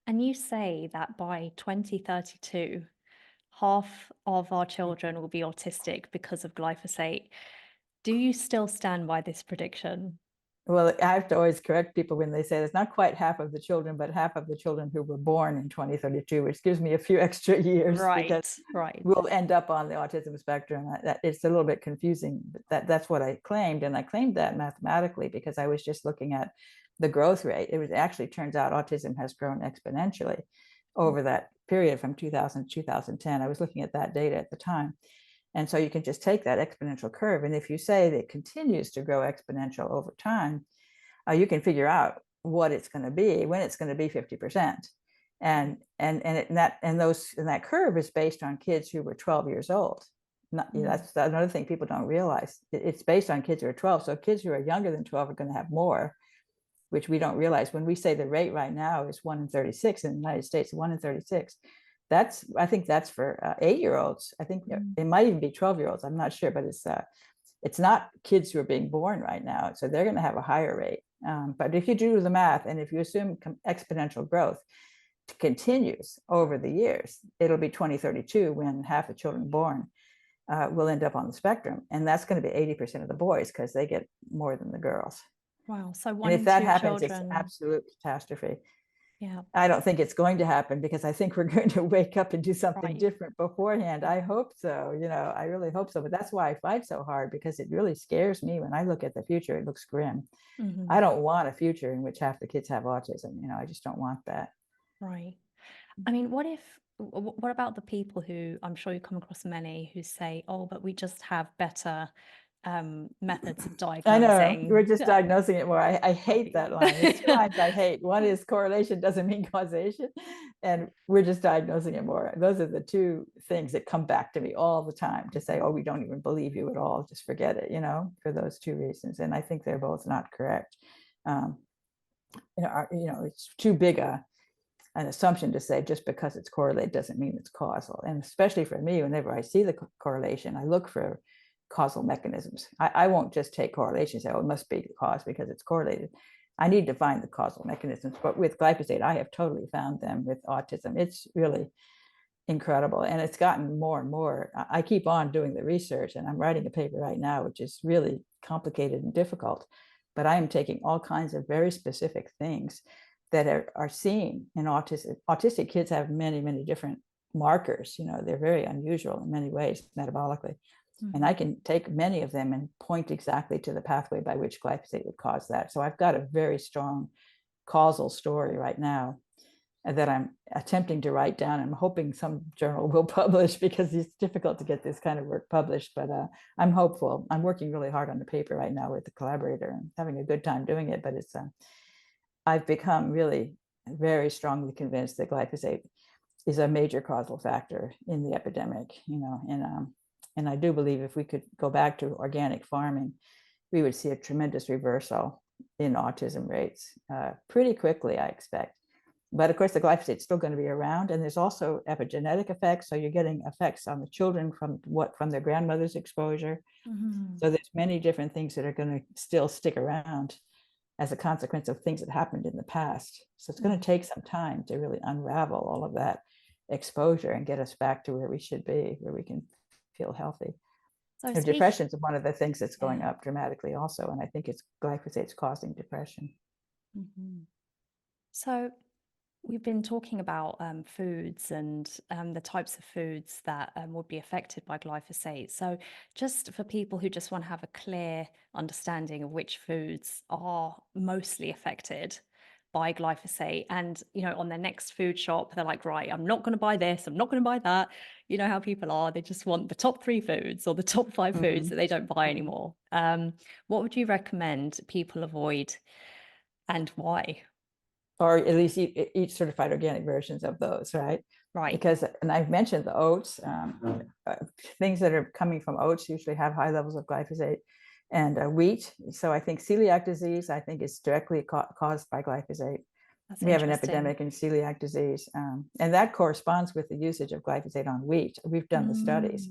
And you say that by 2032, half of our children will be autistic because of glyphosate. Do you still stand by this prediction? Well, I have to always correct people when they say it's not quite half of the children, but half of the children who were born in 2032, which gives me a few extra years, because we'll end up on the autism spectrum. It's a little bit confusing, but that's what I claimed. And I claimed that mathematically because I was just looking at the growth rate. It actually turns out autism has grown exponentially over that period from 2000 to 2010. I was looking at that data at the time. And so you can just take that exponential curve. And if you say that it continues to grow exponential over time, you can figure out what it's going to be, when it's going to be 50%. And that curve is based on kids who were 12 years old. That's another thing people don't realize. It's based on kids who are 12. So kids who are younger than 12 are going to have more, which we don't realize. When we say the rate right now is 1 in 36 in the United States, 1 in 36. I think that's for 8-year-olds. I think it might even be 12-year-olds. I'm not sure, but it's not kids who are being born right now. So they're going to have a higher rate. But if you do the math, and if you assume exponential growth continues over the years, it'll be 2032 when half the children born will end up on the spectrum. And that's going to be 80% of the boys, because they get more than the girls. Wow. So and if that happens, it's absolute catastrophe. Yeah. I don't think it's going to happen, because I think we're going to wake up and do something different beforehand. I hope so. I really hope so. But that's why I fight so hard, because it really scares me when I look at the future. It looks grim. I don't want a future in which half the kids have autism. I just don't want that. Right. I mean, what about the people who, I'm sure you come across many, who say, oh, but we just have better methods of diagnosing. I know, we're just diagnosing it more. I hate that line. There's 2 lines I hate. One is correlation doesn't mean causation, and we're just diagnosing it more. Those are the 2 things that come back to me all the time, to say, oh, we don't even believe you at all, just forget it, for those 2 reasons. And I think they're both not correct. It's too big an assumption to say just because it's correlated doesn't mean it's causal. And especially for me, whenever I see the correlation, I look for causal mechanisms. I won't just take correlation and say, oh, it must be the cause because it's correlated. I need to find the causal mechanisms. But with glyphosate, I have totally found them with autism. It's really incredible. And it's gotten more and more. I keep on doing the research, and I'm writing a paper right now, which is really complicated and difficult. But I am taking all kinds of very specific things that are seen in autism. Autistic kids have many, many different markers. They're very unusual in many ways metabolically. And I can take many of them and point exactly to the pathway by which glyphosate would cause that. So I've got a very strong causal story right now that I'm attempting to write down. I'm hoping some journal will publish, because it's difficult to get this kind of work published, but I'm hopeful. I'm working really hard on the paper right now with a collaborator and having a good time doing it, but I've become really very strongly convinced that glyphosate is a major causal factor in the epidemic, and I do believe if we could go back to organic farming, we would see a tremendous reversal in autism rates pretty quickly, I expect. But of course, the glyphosate is still going to be around, and there's also epigenetic effects. So you're getting effects on the children from their grandmother's exposure. So there's many different things that are going to still stick around as a consequence of things that happened in the past. So it's going to take some time to really unravel all of that exposure and get us back to where we should be, where we can feel healthy. So depression is one of the things that's going up dramatically also, and I think it's glyphosate's causing depression. So we've been talking about foods and the types of foods that would be affected by glyphosate. So just for people who just want to have a clear understanding of which foods are mostly affected by glyphosate, and on their next food shop, they're like, right, I'm not going to buy this, I'm not going to buy that. You know how people are, they just want the top 3 foods or the top 5 foods that they don't buy anymore. What would you recommend people avoid, and why? Or at least eat certified organic versions of those, right? Right. Because, and I've mentioned the oats, things that are coming from oats usually have high levels of glyphosate, and wheat. So I think celiac disease, I think, is directly caused by glyphosate. We have an epidemic in celiac disease, and that corresponds with the usage of glyphosate on wheat. We've done the studies.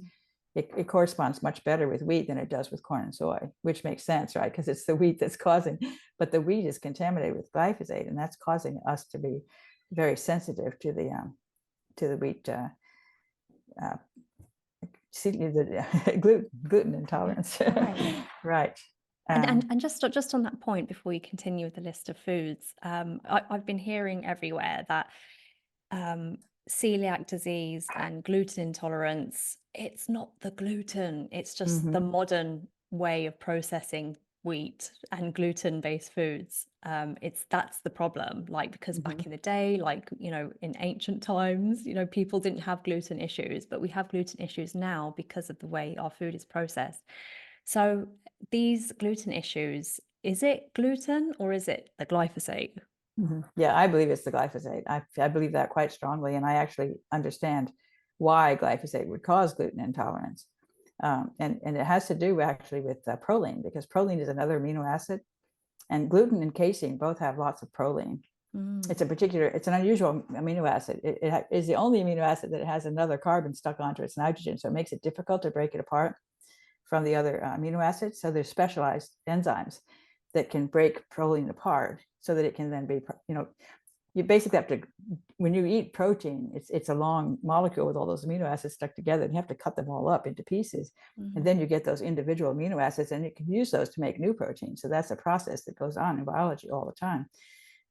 It corresponds much better with wheat than it does with corn and soy, which makes sense, right? Because it's the wheat that's causing, but the wheat is contaminated with glyphosate, and that's causing us to be very sensitive to the wheat gluten intolerance. Right. And just on that point, before you continue with the list of foods, I've been hearing everywhere that celiac disease and gluten intolerance, it's not the gluten, it's just the modern way of processing wheat and gluten-based foods. That's the problem, because back in the day, in ancient times, people didn't have gluten issues, but we have gluten issues now because of the way our food is processed. So these gluten issues, is it gluten or is it the glyphosate? Yeah, I believe it's the glyphosate. I believe that quite strongly, and I actually understand why glyphosate would cause gluten intolerance. And it has to do actually with proline, because proline is another amino acid, and gluten and casein both have lots of proline. It's an unusual amino acid. It is the only amino acid that has another carbon stuck onto its nitrogen, so it makes it difficult to break it apart from the other amino acids. So there's specialized enzymes that can break proline apart so that it can then be, you basically have to, when you eat protein, it's a long molecule with all those amino acids stuck together, and you have to cut them all up into pieces. And then you get those individual amino acids, and you can use those to make new proteins. So that's a process that goes on in biology all the time.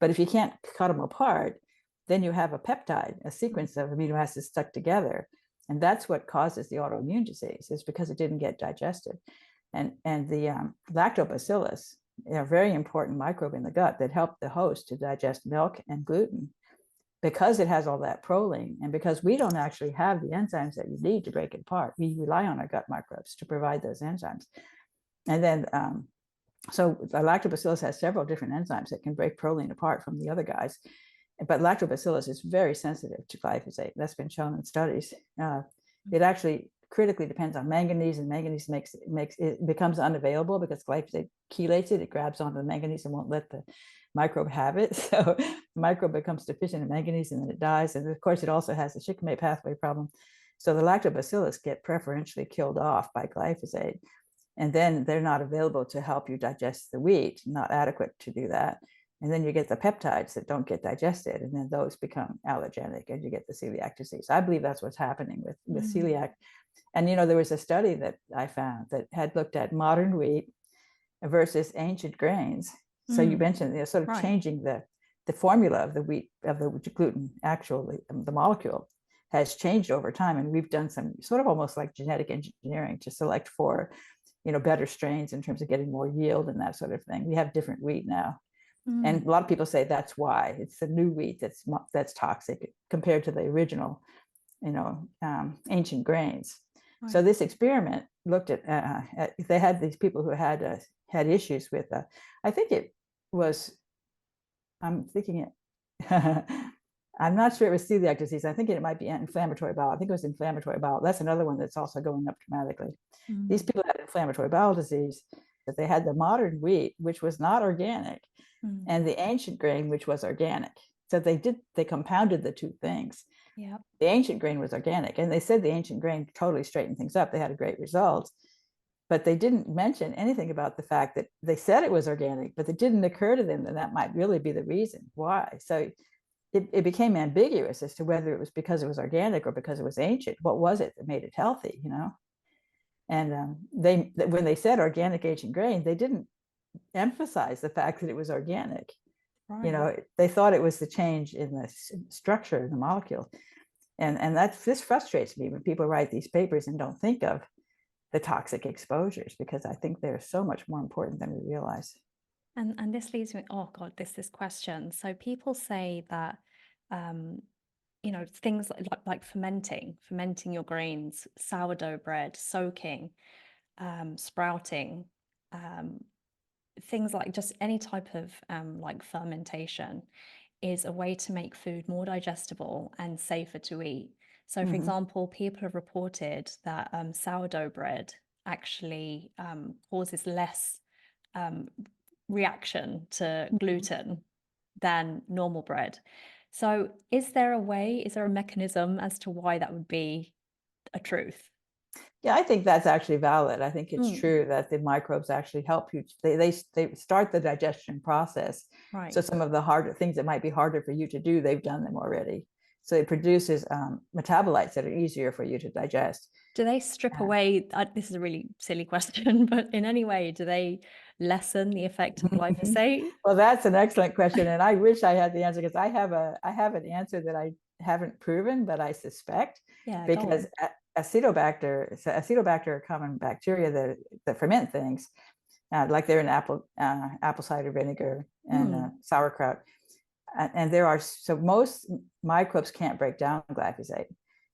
But if you can't cut them apart, then you have a peptide, a sequence of amino acids stuck together. And that's what causes the autoimmune disease, is because it didn't get digested. And the lactobacillus, a very important microbe in the gut that help the host to digest milk and gluten, because it has all that proline, and because we don't actually have the enzymes that you need to break it apart. We rely on our gut microbes to provide those enzymes. And then, so the lactobacillus has several different enzymes that can break proline apart from the other guys. But lactobacillus is very sensitive to glyphosate. That's been shown in studies. It actually critically depends on manganese, and manganese makes it becomes unavailable because glyphosate chelates it. It grabs onto the manganese and won't let the microbe have it. So microbe becomes deficient in manganese and then it dies. And of course, it also has the shikimate pathway problem. So the lactobacillus get preferentially killed off by glyphosate. And then they're not available to help you digest the wheat, not adequate to do that. And then you get the peptides that don't get digested, and then those become allergenic, and you get the celiac disease. I believe that's what's happening with celiac. And, there was a study that I found that had looked at modern wheat versus ancient grains. So you mentioned, sort of changing the formula of the wheat, of the gluten, actually, the molecule has changed over time. And we've done some sort of almost like genetic engineering to select for, better strains in terms of getting more yield and that sort of thing. We have different wheat now. And a lot of people say that's why it's the new wheat that's toxic compared to the original, ancient grains. Right. So this experiment looked at they had these people who had issues with, I think it was, I'm thinking it, I'm not sure it was celiac disease. I think it might be inflammatory bowel. I think it was inflammatory bowel. That's another one that's also going up dramatically. These people had inflammatory bowel disease, but they had the modern wheat, which was not organic, and the ancient grain, which was organic. So they compounded the two things. Yeah. The ancient grain was organic, and they said the ancient grain totally straightened things up. They had a great result, but they didn't mention anything about the fact that they said it was organic, but it didn't occur to them that might really be the reason why. So it became ambiguous as to whether it was because it was organic or because it was ancient. What was it that made it healthy, And when they said organic ancient grain, they didn't emphasize the fact that it was organic. Right. They thought it was the change in the structure of the molecule. And this frustrates me when people write these papers and don't think of the toxic exposures, because I think they're so much more important than we realize. And this leads me, oh God, this question. So people say that, things like fermenting your grains, sourdough bread, soaking, sprouting, things like just any type of like fermentation is a way to make food more digestible and safer to eat. So, for example, people have reported that sourdough bread actually causes less reaction to gluten than normal bread. So is there a mechanism as to why that would be a truth? Yeah, I think that's actually valid. I think it's true that the microbes actually help you. They start the digestion process. Right. So some of the harder things that might be harder for you to do, they've done them already. So it produces metabolites that are easier for you to digest. Do they strip away, this is a really silly question, but in any way, do they lessen the effect of glyphosate? Well, that's an excellent question. And I wish I had the answer, because I have an answer that I haven't proven, but I suspect. Yeah, because Acetobacter are common bacteria that ferment things, like they're in apple cider vinegar and sauerkraut. And so most microbes can't break down glyphosate.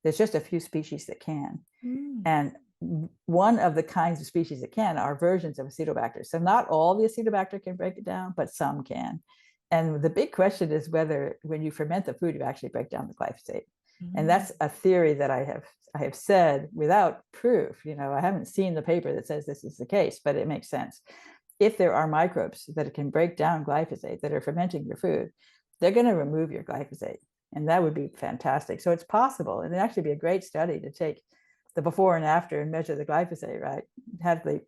There's just a few species that can. And one of the kinds of species that can are versions of Acetobacter. So not all the Acetobacter can break it down, but some can. And the big question is whether when you ferment the food, you actually break down the glyphosate. And that's a theory that I have said without proof. I haven't seen the paper that says this is the case, but it makes sense. If there are microbes that can break down glyphosate that are fermenting your food, they're going to remove your glyphosate. And that would be fantastic. So it's possible. And it'd actually be a great study to take the before and after and measure the glyphosate, right? Have the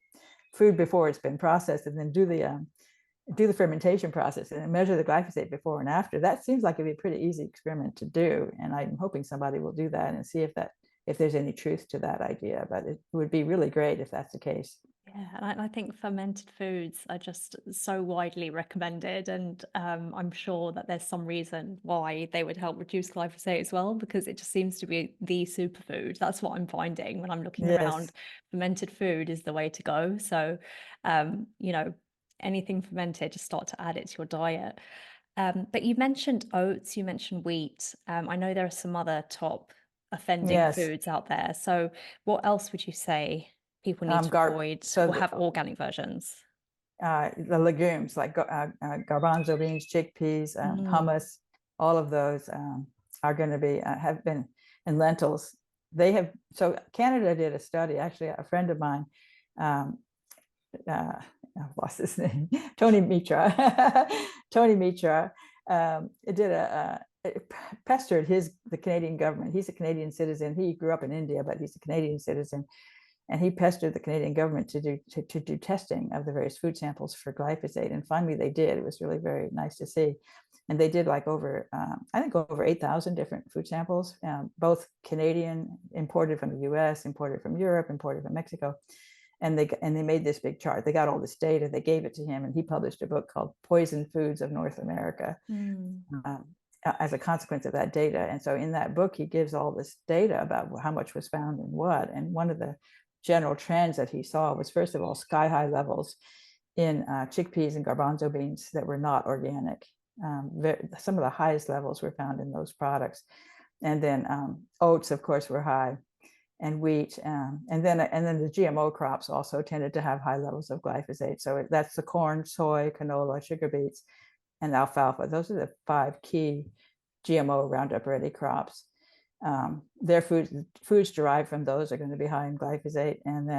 food before it's been processed, and then do the fermentation process and measure the glyphosate before and after. That seems like it'd be a pretty easy experiment to do. And I'm hoping somebody will do that and see if there's any truth to that idea. But it would be really great if that's the case. Yeah, and I think fermented foods are just so widely recommended, and I'm sure that there's some reason why they would help reduce glyphosate as well, because it just seems to be the superfood. That's what I'm finding when I'm looking around. Fermented food is the way to go. So, anything fermented, just start to add it to your diet. But you mentioned oats, you mentioned wheat. I know there are some other top offending foods out there. So what else would you say people need to avoid or have organic versions? The legumes like garbanzo beans, chickpeas, hummus, all of those are going to be, have been, and lentils. So Canada did a study, actually a friend of mine, I lost his name, Tony Mitra, it pestered the Canadian government. He's a Canadian citizen. He grew up in India, but he's a Canadian citizen. And he pestered the Canadian government to do testing of the various food samples for glyphosate. And finally they did. It was really very nice to see. And they did like over, I think over 8,000 different food samples, both Canadian, imported from the US, imported from Europe, imported from Mexico. And they made this big chart. They got all this data, they gave it to him, and he published a book called Poison Foods of North America. As a consequence of that data. And so in that book, he gives all this data about how much was found in what. And one of the general trends that he saw was, first of all, sky high levels in chickpeas and garbanzo beans that were not organic. Some of the highest levels were found in those products. And then oats, of course, were high, and wheat. And then the GMO crops also tended to have high levels of glyphosate. So that's the corn, soy, canola, sugar beets, and alfalfa. Those are the 5 key GMO Roundup Ready crops. Their foods derived from those are going to be high in glyphosate. And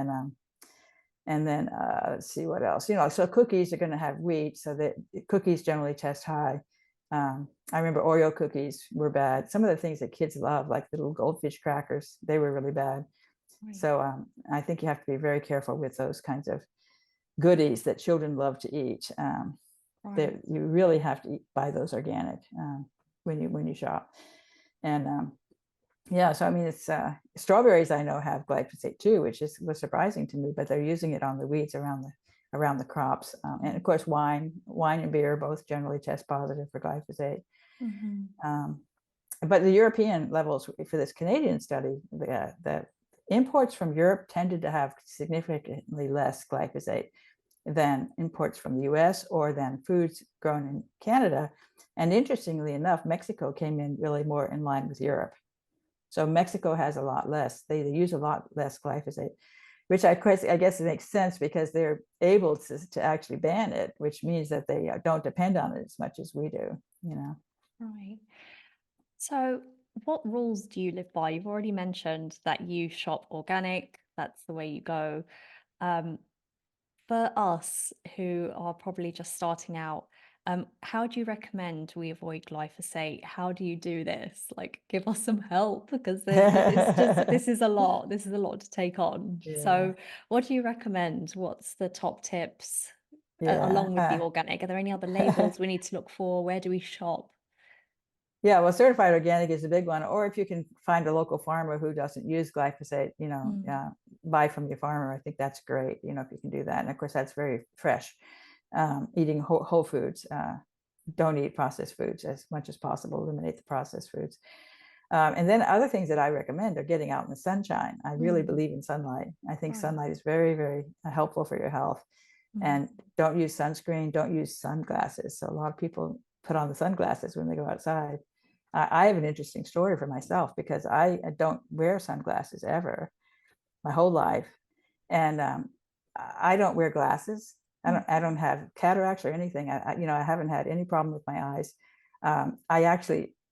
then let's see what else. So cookies are going to have wheat, so that cookies generally test high. I remember Oreo cookies were bad. Some of the things that kids love, like the little goldfish crackers, they were really bad. Right. So I think you have to be very careful with those kinds of goodies that children love to eat. Right. You really have to buy those organic when you shop. And yeah, so I mean, it's strawberries I know have glyphosate too, which was surprising to me, but they're using it on the weeds around the crops. And of course, wine and beer both generally test positive for glyphosate. But the European levels for this Canadian study, the imports from Europe tended to have significantly less glyphosate than imports from the US or than foods grown in Canada. And interestingly enough, Mexico came in really more in line with Europe. So Mexico has a lot less, they use a lot less glyphosate, which I guess it makes sense because they're able to actually ban it, which means that they don't depend on it as much as we do, Right. So what rules do you live by? You've already mentioned that you shop organic, that's the way you go. For us who are probably just starting out, how do you recommend we avoid glyphosate? How do you do this? Like, give us some help, because this is a lot. This is a lot to take on. Yeah. So what do you recommend? What's the top tips along with the organic? Are there any other labels we need to look for? Where do we shop? Yeah, well, certified organic is a big one. Or if you can find a local farmer who doesn't use glyphosate, buy from your farmer. I think that's great, if you can do that. And of course, that's very fresh. Eating whole foods. Don't eat processed foods as much as possible. Eliminate the processed foods. And then other things that I recommend are getting out in the sunshine. I really believe in sunlight. I think sunlight is very, very helpful for your health. And don't use sunscreen. Don't use sunglasses. So a lot of people put on the sunglasses when they go outside. I have an interesting story for myself because I don't wear sunglasses ever my whole life. And I don't wear glasses. I don't have cataracts or anything. I haven't had any problem with my eyes. I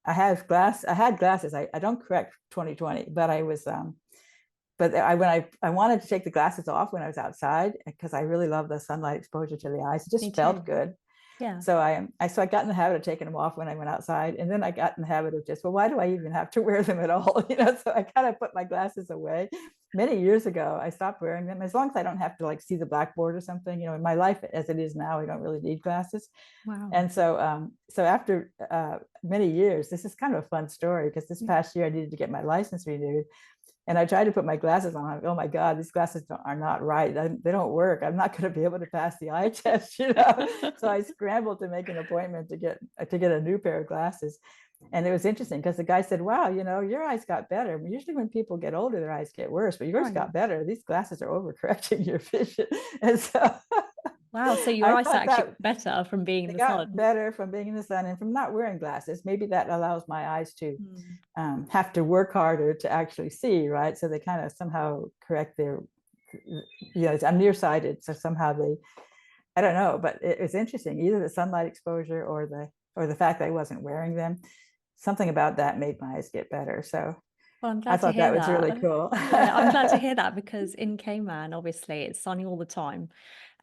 had glasses. I don't correct 20/20, but I was, when I wanted to take the glasses off when I was outside, because I really love the sunlight exposure to the eyes. It just felt good. Yeah. So I got in the habit of taking them off when I went outside. And then I got in the habit of just, well, why do I even have to wear them at all? So I kind of put my glasses away. Many years ago, I stopped wearing them, as long as I don't have to see the blackboard or something. In my life as it is now, I don't really need glasses. Wow. And so after many years, this is kind of a fun story, because this past year I needed to get my license renewed. And I tried to put my glasses on. Oh my God, these glasses are not right. They don't work. I'm not going to be able to pass the eye test, So I scrambled to make an appointment to get a new pair of glasses. And it was interesting because the guy said, wow, your eyes got better. Usually when people get older, their eyes get worse, but yours got better. These glasses are overcorrecting your vision. And so wow, so your eyes are actually better from being in the sun. Better from being in the sun and from not wearing glasses. Maybe that allows my eyes to have to work harder to actually see, right? So they kind of somehow correct their, I'm nearsighted, so somehow I don't know, but it was interesting. Either the sunlight exposure or the fact that I wasn't wearing them, something about that made my eyes get better. So well, I'm glad I thought that was really cool. Yeah, I'm glad to hear that, because in Cayman, obviously, it's sunny all the time.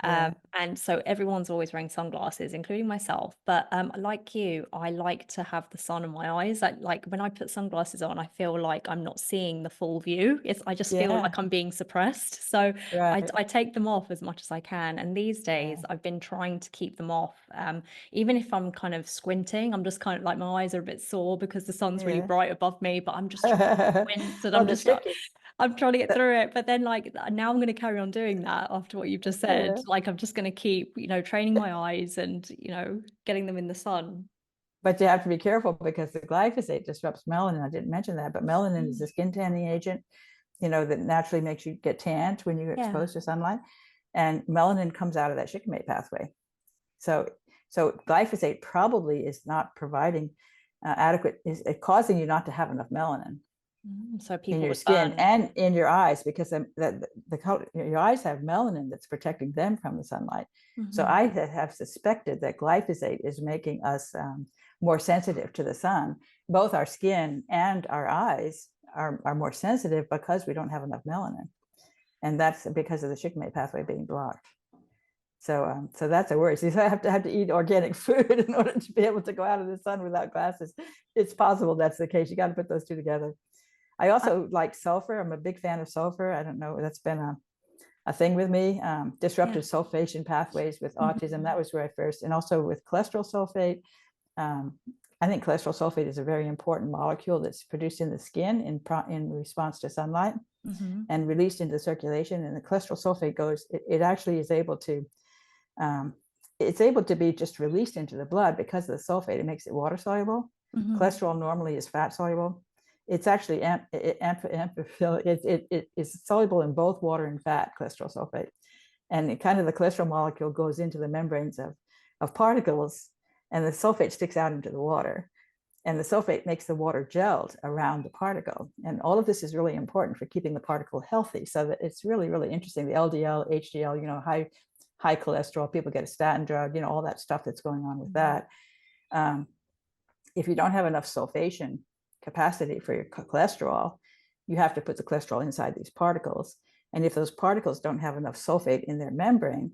And so everyone's always wearing sunglasses, including myself. But like you, I like to have the sun in my eyes. Like when I put sunglasses on, I feel like I'm not seeing the full view. I just feel Yeah. like I'm being suppressed. So Right. I take them off as much as I can. And these days, Yeah. I've been trying to keep them off. Even if I'm kind of squinting, I'm just kind of like my eyes are a bit sore because the sun's really Yeah. bright above me. But I'm just trying to squint, and Well, the trick is I'm trying to get that, through it. But then like now I'm going to carry on doing that after what you've just said. yeah. Like I'm just going to keep, training my eyes and, getting them in the sun. But you have to be careful because the glyphosate disrupts melanin. I didn't mention that, but melanin is a skin tanning agent, that naturally makes you get tanned when you're Yeah. exposed to sunlight. And melanin comes out of that shikimate pathway. So glyphosate probably is not providing adequate, is causing you not to have enough melanin. So in people your would skin burn. and in your eyes, because your eyes have melanin that's protecting them from the sunlight. So I have suspected that glyphosate is making us more sensitive to the sun. Both our skin and our eyes are more sensitive because we don't have enough melanin, and that's because of the shikimate pathway being blocked. So that's a worry. So you have to eat organic food in order to be able to go out in the sun without glasses. It's possible that's the case. You got to put those two together. I also like sulphur. I'm a big fan of sulphur. I don't know, that's been a thing with me. Disrupted sulfation pathways with autism. That was where I first, and also with cholesterol sulfate. I think cholesterol sulfate is a very important molecule that's produced in the skin in response to sunlight and released into the circulation. And the cholesterol sulfate it actually is able to, it's able to be just released into the blood because of the sulfate. It makes it water soluble. Cholesterol normally is fat soluble. It's actually it is soluble in both water and fat, cholesterol sulfate. And the cholesterol molecule goes into the membranes of particles, and the sulfate sticks out into the water. And the sulfate makes the water gelled around the particle. And all of this is really important for keeping the particle healthy. So that it's really, really interesting. The LDL, HDL, high cholesterol, people get a statin drug, all that stuff that's going on with that. If you don't have enough sulfation capacity for your cholesterol, you have to put the cholesterol inside these particles. And if those particles don't have enough sulfate in their membrane,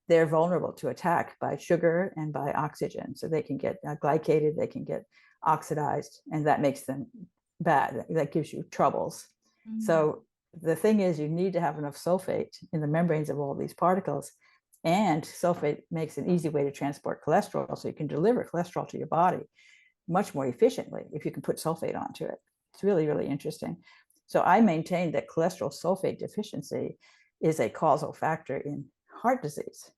they're vulnerable to attack by sugar and by oxygen. So they can get glycated, they can get oxidized, and that makes them bad. That gives you troubles. So the thing is, you need to have enough sulfate in the membranes of all these particles. And sulfate makes an easy way to transport cholesterol. So you can deliver cholesterol to your body much more efficiently if you can put sulfate onto it. It's really, really interesting. So I maintain that cholesterol sulfate deficiency is a causal factor in heart disease,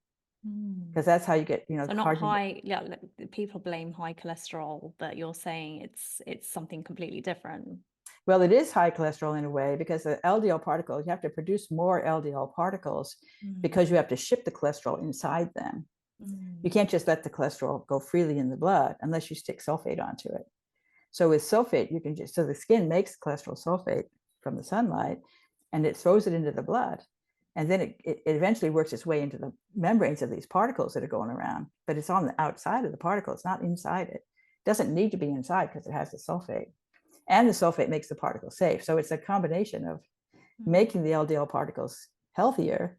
because that's how you get, so not high. Yeah, people blame high cholesterol, but you're saying it's something completely different. Well, it is high cholesterol in a way, because the LDL particles, you have to produce more LDL particles because you have to ship the cholesterol inside them. You can't just let the cholesterol go freely in the blood unless you stick sulfate onto it. So with sulfate, you can so the skin makes cholesterol sulfate from the sunlight, and it throws it into the blood. And then it eventually works its way into the membranes of these particles that are going around, but it's on the outside of the particle. It's not inside it. It doesn't need to be inside because it has the sulfate. And the sulfate makes the particle safe. So it's a combination of making the LDL particles healthier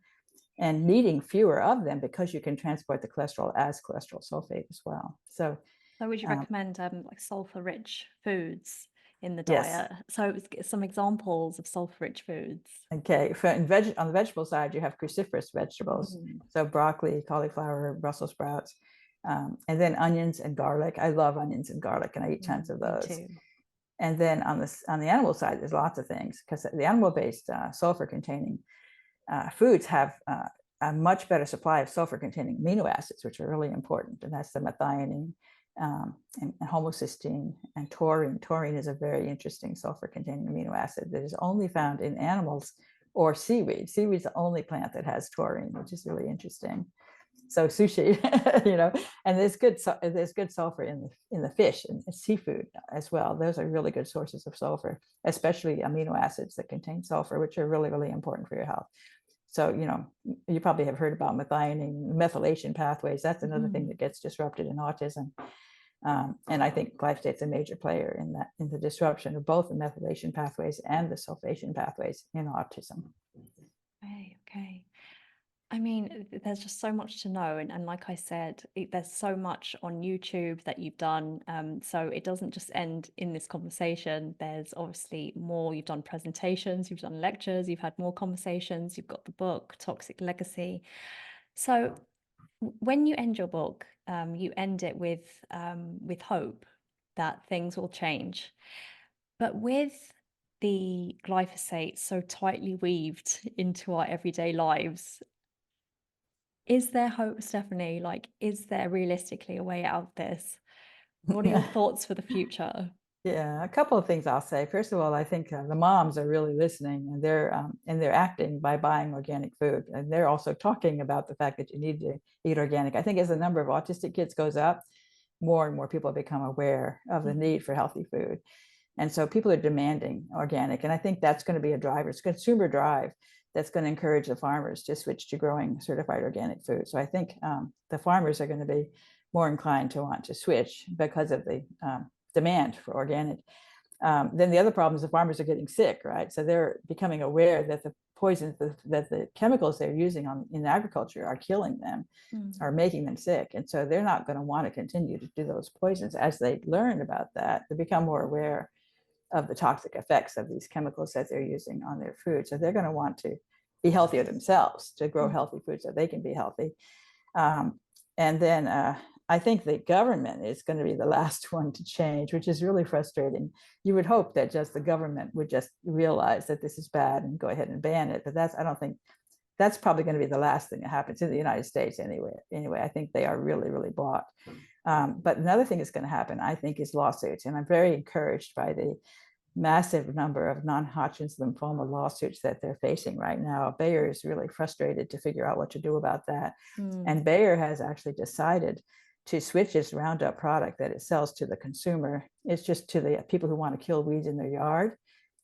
and needing fewer of them, because you can transport the cholesterol as cholesterol sulfate as well. So would you recommend like sulfur-rich foods in the yes. diet? So some examples of sulfur-rich foods. Okay, on the vegetable side, you have cruciferous vegetables. So broccoli, cauliflower, Brussels sprouts, and then onions and garlic. I love onions and garlic, and I eat tons of those. Me too. And then on the animal side, there's lots of things, because the animal-based sulfur-containing foods have a much better supply of sulfur-containing amino acids, which are really important, and that's the methionine and homocysteine and taurine. Taurine is a very interesting sulfur-containing amino acid that is only found in animals or seaweed. Seaweed's the only plant that has taurine, which is really interesting. So sushi, and there's good sulfur in the fish and seafood as well. Those are really good sources of sulfur, especially amino acids that contain sulfur, which are really, really important for your health. So, you probably have heard about methionine, methylation pathways. That's another thing that gets disrupted in autism. And I think glyphosate's a major player in the disruption of both the methylation pathways and the sulfation pathways in autism. Okay. I mean, there's just so much to know. And like I said, there's so much on YouTube that you've done. So it doesn't just end in this conversation. There's obviously more. You've done presentations, you've done lectures, you've had more conversations, you've got the book, Toxic Legacy. So when you end your book, you end it with hope that things will change. But with the glyphosate so tightly weaved into our everyday lives, is there hope, Stephanie? Like, is there realistically a way out of this? What are your thoughts for the future? Yeah, a couple of things I'll say. First of all, I think the moms are really listening, and they're acting by buying organic food, and they're also talking about the fact that you need to eat organic. I think as the number of autistic kids goes up, more and more people become aware of the need for healthy food, and so people are demanding organic. And I think that's going to be a driver. It's a consumer drive that's going to encourage the farmers to switch to growing certified organic food. So I think the farmers are going to be more inclined to want to switch because of the demand for organic. Then the other problem is the farmers are getting sick, right? So they're becoming aware that the poisons, that the chemicals they're using in agriculture are killing them, are making them sick. And so they're not going to want to continue to do those poisons. As they learn about that, they become more aware of the toxic effects of these chemicals that they're using on their food. So they're going to want to be healthier themselves, to grow healthy food so they can be healthy. And then I think the government is going to be the last one to change, which is really frustrating. You would hope that just the government would just realize that this is bad and go ahead and ban it. But I don't think that's probably going to be the last thing that happens in the United States anyway. I think they are really, really bought. But another thing that's going to happen, I think, is lawsuits. And I'm very encouraged by the massive number of non-Hodgkin's lymphoma lawsuits that they're facing right now. Bayer is really frustrated to figure out what to do about that. And Bayer has actually decided to switch its Roundup product that it sells to the consumer. It's just to the people who want to kill weeds in their yard,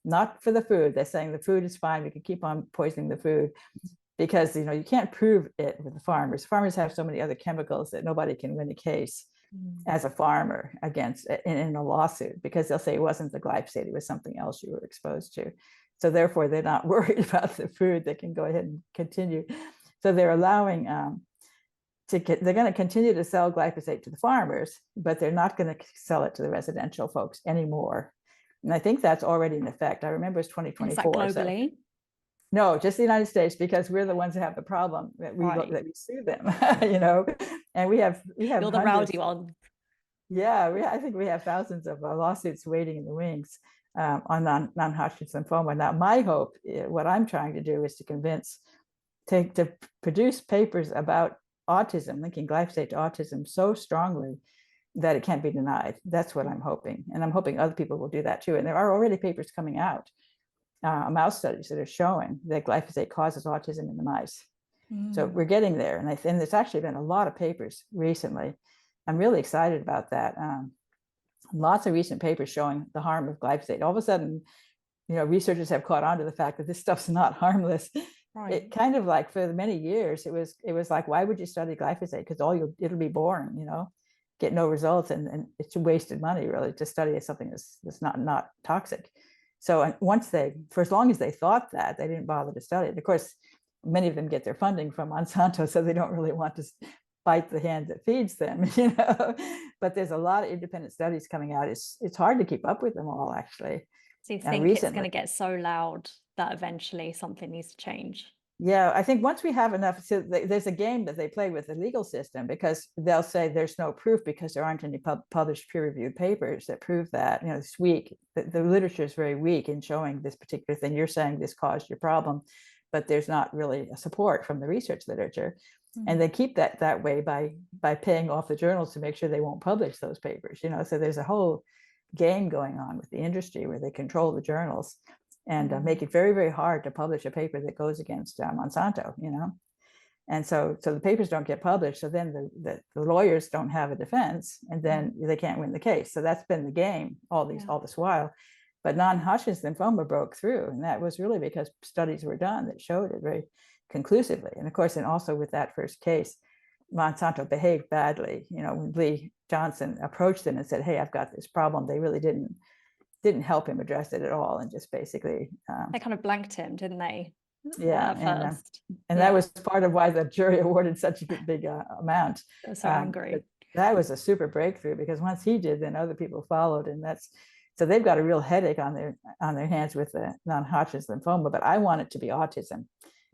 not for the food. They're saying the food is fine. We can keep on poisoning the food because, you can't prove it with the farmers. Farmers have so many other chemicals that nobody can win a case as a farmer against in a lawsuit, because they'll say it wasn't the glyphosate, it was something else you were exposed to. So therefore, they're not worried about the food. They can go ahead and continue. So they're allowing they're going to continue to sell glyphosate to the farmers, but they're not going to sell it to the residential folks anymore. And I think that's already in effect. I remember it's 2024. Is that globally? So, no, just the United States, because we're the ones that have the problem that we sue them, and we have You're the rowdy one. Yeah, I think we have thousands of lawsuits waiting in the wings on non-Hodgkin's lymphoma. Now, my hope, what I'm trying to do, is to produce papers about autism, linking glyphosate to autism so strongly that it can't be denied. That's what I'm hoping, and I'm hoping other people will do that too. And there are already papers coming out, mouse studies that are showing that glyphosate causes autism in the mice. So we're getting there, and there's actually been a lot of papers recently. I'm really excited about that. Lots of recent papers showing the harm of glyphosate. All of a sudden, researchers have caught on to the fact that this stuff's not harmless. Right. It kind of like, for many years, it was like, why would you study glyphosate? Because it'll be boring, get no results, and it's wasted money really to study something that's not toxic. So for as long as they thought that, they didn't bother to study it. Of course, many of them get their funding from Monsanto, so they don't really want to bite the hand that feeds them, But there's a lot of independent studies coming out. It's hard to keep up with them all, actually. So you think it's going to get so loud that eventually something needs to change? Yeah, I think once we have enough, so there's a game that they play with the legal system, because they'll say there's no proof because there aren't any published peer-reviewed papers that prove that. It's weak. The literature is very weak in showing this particular thing. You're saying this caused your problem, but there's not really a support from the research literature. And they keep that way by paying off the journals to make sure they won't publish those papers. So there's a whole game going on with the industry where they control the journals and make it very, very hard to publish a paper that goes against Monsanto. And so the papers don't get published. So then the lawyers don't have a defense, and then they can't win the case. So that's been the game all this while. But non-Hodgkin's lymphoma broke through, and that was really because studies were done that showed it very conclusively. And of course, and also with that first case, Monsanto behaved badly. When Lee Johnson approached them and said, "Hey, I've got this problem," they really didn't help him address it at all, and just basically they kind of blanked him, didn't they? Yeah, first. and that was part of why the jury awarded such a big amount. They're so angry. That was a super breakthrough, because once he did, then other people followed, and so they've got a real headache on their hands with the non-Hodgkin's lymphoma. But I want it to be autism.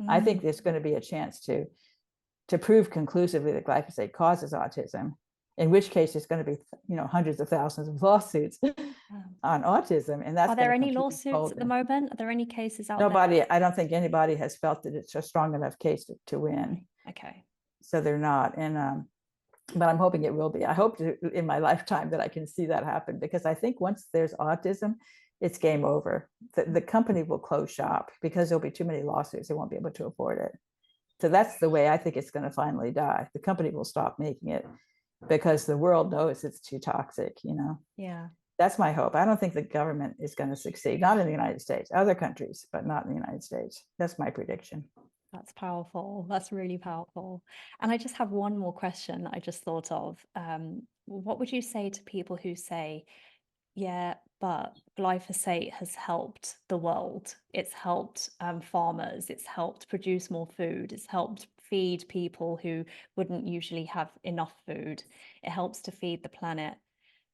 I think there's going to be a chance to prove conclusively that glyphosate causes autism, in which case it's going to be hundreds of thousands of lawsuits on autism. And that's, are there any lawsuits at the moment? Are there any cases out there? I don't think anybody has felt that it's a strong enough case to win. Okay. So they're not. And but I'm hoping it will be. I hope in my lifetime that I can see that happen, because I think once there's autism, it's game over. The company will close shop because there'll be too many lawsuits. They won't be able to afford it. So that's the way I think it's going to finally die. The company will stop making it because the world knows it's too toxic, Yeah. That's my hope. I don't think the government is going to succeed, not in the United States, other countries, but not in the United States. That's my prediction. That's powerful. That's really powerful. And I just have one more question I just thought of. What would you say to people who say, yeah, but glyphosate has helped the world. It's helped farmers. It's helped produce more food. It's helped feed people who wouldn't usually have enough food. It helps to feed the planet.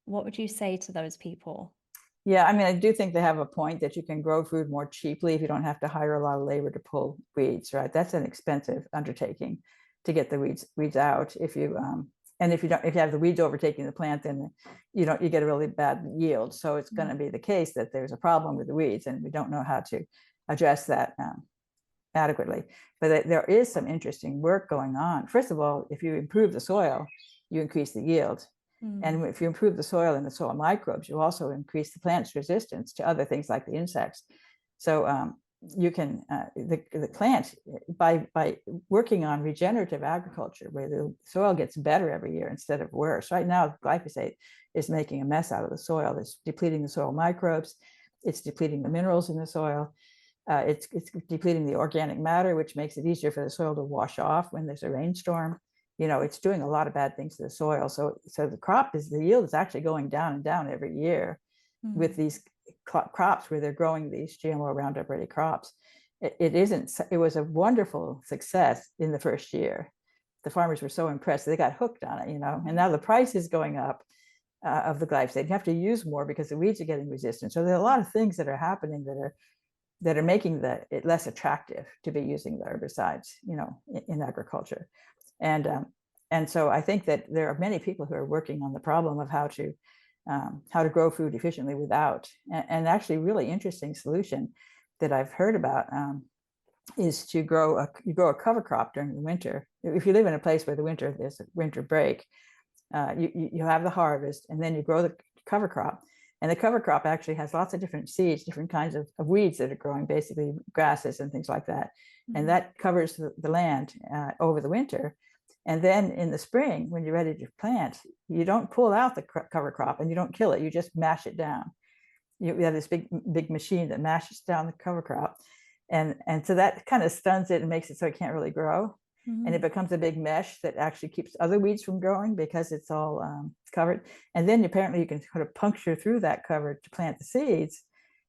What would you say to those people? Yeah, I mean, I do think they have a point that you can grow food more cheaply if you don't have to hire a lot of labor to pull weeds, right? That's an expensive undertaking to get the weeds out. If you have the weeds overtaking the plant, then you get a really bad yield. So it's going to be the case that there's a problem with the weeds, and we don't know how to address that adequately. But there is some interesting work going on. First of all, if you improve the soil, you increase the yield. And if you improve the soil and the soil microbes, you also increase the plant's resistance to other things like the insects. So you can the plant, by working on regenerative agriculture, where the soil gets better every year instead of worse. Right now, glyphosate is making a mess out of the soil. It's depleting the soil microbes. It's depleting the minerals in the soil. It's depleting the organic matter, which makes it easier for the soil to wash off when there's a rainstorm. It's doing a lot of bad things to the soil. So the yield is actually going down and down every year with these crops where they're growing these GMO Roundup Ready crops. It was a wonderful success in the first year. The farmers were so impressed, they got hooked on it, and now the price is going up of the glyphosate. You have to use more because the weeds are getting resistant. So there are a lot of things that are happening that are making it less attractive to be using the herbicides, in agriculture. And so I think that there are many people who are working on the problem of how to grow food efficiently without. And actually, really interesting solution that I've heard about is to grow a cover crop during the winter. If you live in a place where there's a winter break, you have the harvest, and then you grow the cover crop. And the cover crop actually has lots of different seeds, different kinds of weeds that are growing, basically grasses and things like that. And that covers the land over the winter. And then in the spring, when you're ready to plant, you don't pull out the cover crop and you don't kill it. You just mash it down. You have this big machine that mashes down the cover crop. And so that kind of stuns it and makes it so it can't really grow. And it becomes a big mesh that actually keeps other weeds from growing because it's all covered. And then apparently you can sort of puncture through that cover to plant the seeds.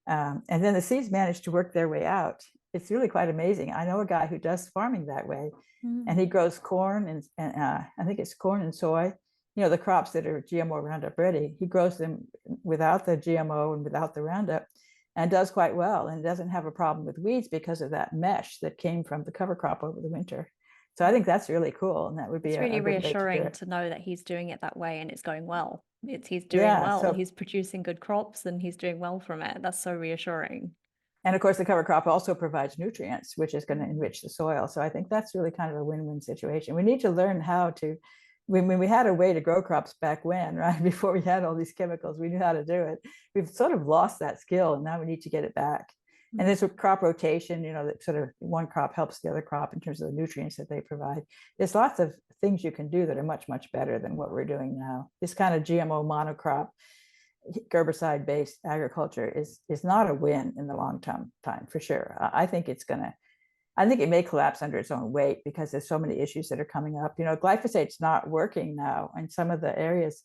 And then the seeds manage to work their way out. It's really quite amazing. I know a guy who does farming that way, and he grows corn and I think it's corn and soy, the crops that are GMO Roundup Ready. He grows them without the GMO and without the Roundup, and does quite well, and doesn't have a problem with weeds because of that mesh that came from the cover crop over the winter. So I think that's really cool, and that would be it's really reassuring to know that he's doing it that way and it's going well. He's doing well. So he's producing good crops and he's doing well from it. That's so reassuring. And of course, the cover crop also provides nutrients, which is going to enrich the soil. So I think that's really kind of a win-win situation. We need to learn how to, when we had a way to grow crops back when, right, before we had all these chemicals, we knew how to do it. We've sort of lost that skill, and now we need to get it back. And there's a crop rotation, that sort of one crop helps the other crop in terms of the nutrients that they provide. There's lots of things you can do that are much, much better than what we're doing now. This kind of GMO monocrop, herbicide-based agriculture is not a win in the long time for sure. I think it may collapse under its own weight because there's so many issues that are coming up. Glyphosate's not working now in some of the areas.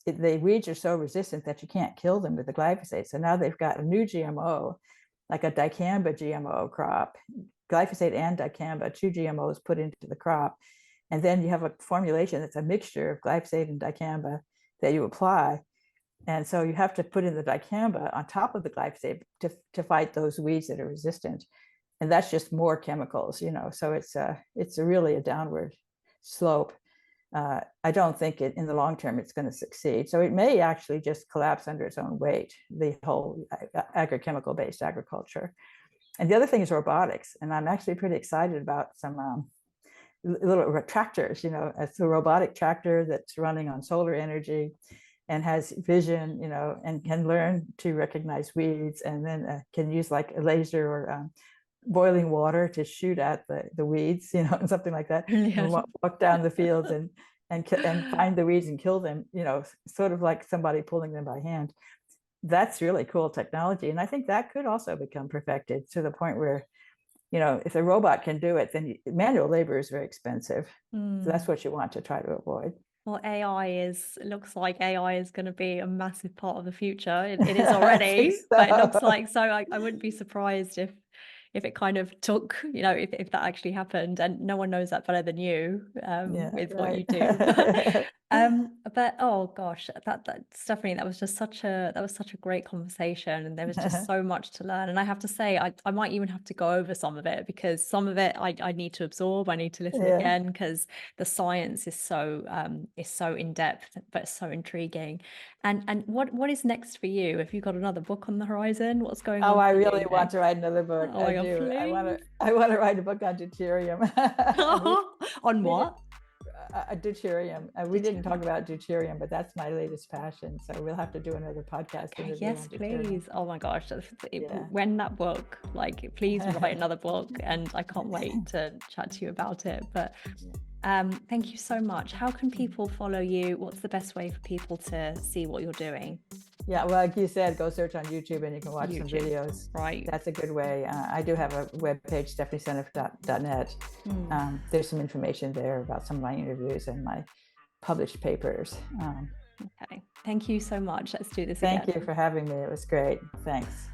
The weeds are so resistant that you can't kill them with the glyphosate. So now they've got a new GMO, like a dicamba GMO crop, glyphosate and dicamba, 2 GMOs put into the crop. And then you have a formulation that's a mixture of glyphosate and dicamba that you apply. And so you have to put in the dicamba on top of the glyphosate to fight those weeds that are resistant. And that's just more chemicals, so it's really a downward slope. I don't think in the long term it's going to succeed. So it may actually just collapse under its own weight, the whole agrochemical based agriculture. And the other thing is robotics. And I'm actually pretty excited about some little tractors, it's a robotic tractor that's running on solar energy and has vision, and can learn to recognize weeds, and then can use like a laser or boiling water to shoot at the weeds, and something like that. And walk down the fields and find the weeds and kill them, sort of like somebody pulling them by hand. That's really cool technology. And I think that could also become perfected to the point where, if a robot can do it, then manual labor is very expensive. So that's what you want to try to avoid. Well, looks like AI is going to be a massive part of the future. It is already, so. But it looks like, so I wouldn't be surprised if it kind of took, if that actually happened, and no one knows that better than you, with what you do. But oh gosh, that Stephanie, that was such a great conversation, and there was just so much to learn. And I have to say, I might even have to go over some of it, because some of it I need to absorb. I need to listen again, because the science is so in depth, but so intriguing. And what is next for you? Have you got another book on the horizon? What's going on? Oh, I really want to write another book. Oh my God, I please. I want to write a book on deuterium. On what? Deuterium. We didn't talk about deuterium, but that's my latest passion. So we'll have to do another podcast. Yes, please. Oh my gosh. When that book, please write another book, and I can't wait to chat to you about it. But thank you so much. How can people follow you? What's the best way for people to see what you're doing? Yeah, well, like you said, go search on YouTube and you can watch some videos. Right. That's a good way. I do have a webpage, stephanieseneff.net. There's some information there about some of my interviews and my published papers. Okay. Thank you so much. Let's do this again. Thank you for having me. It was great. Thanks.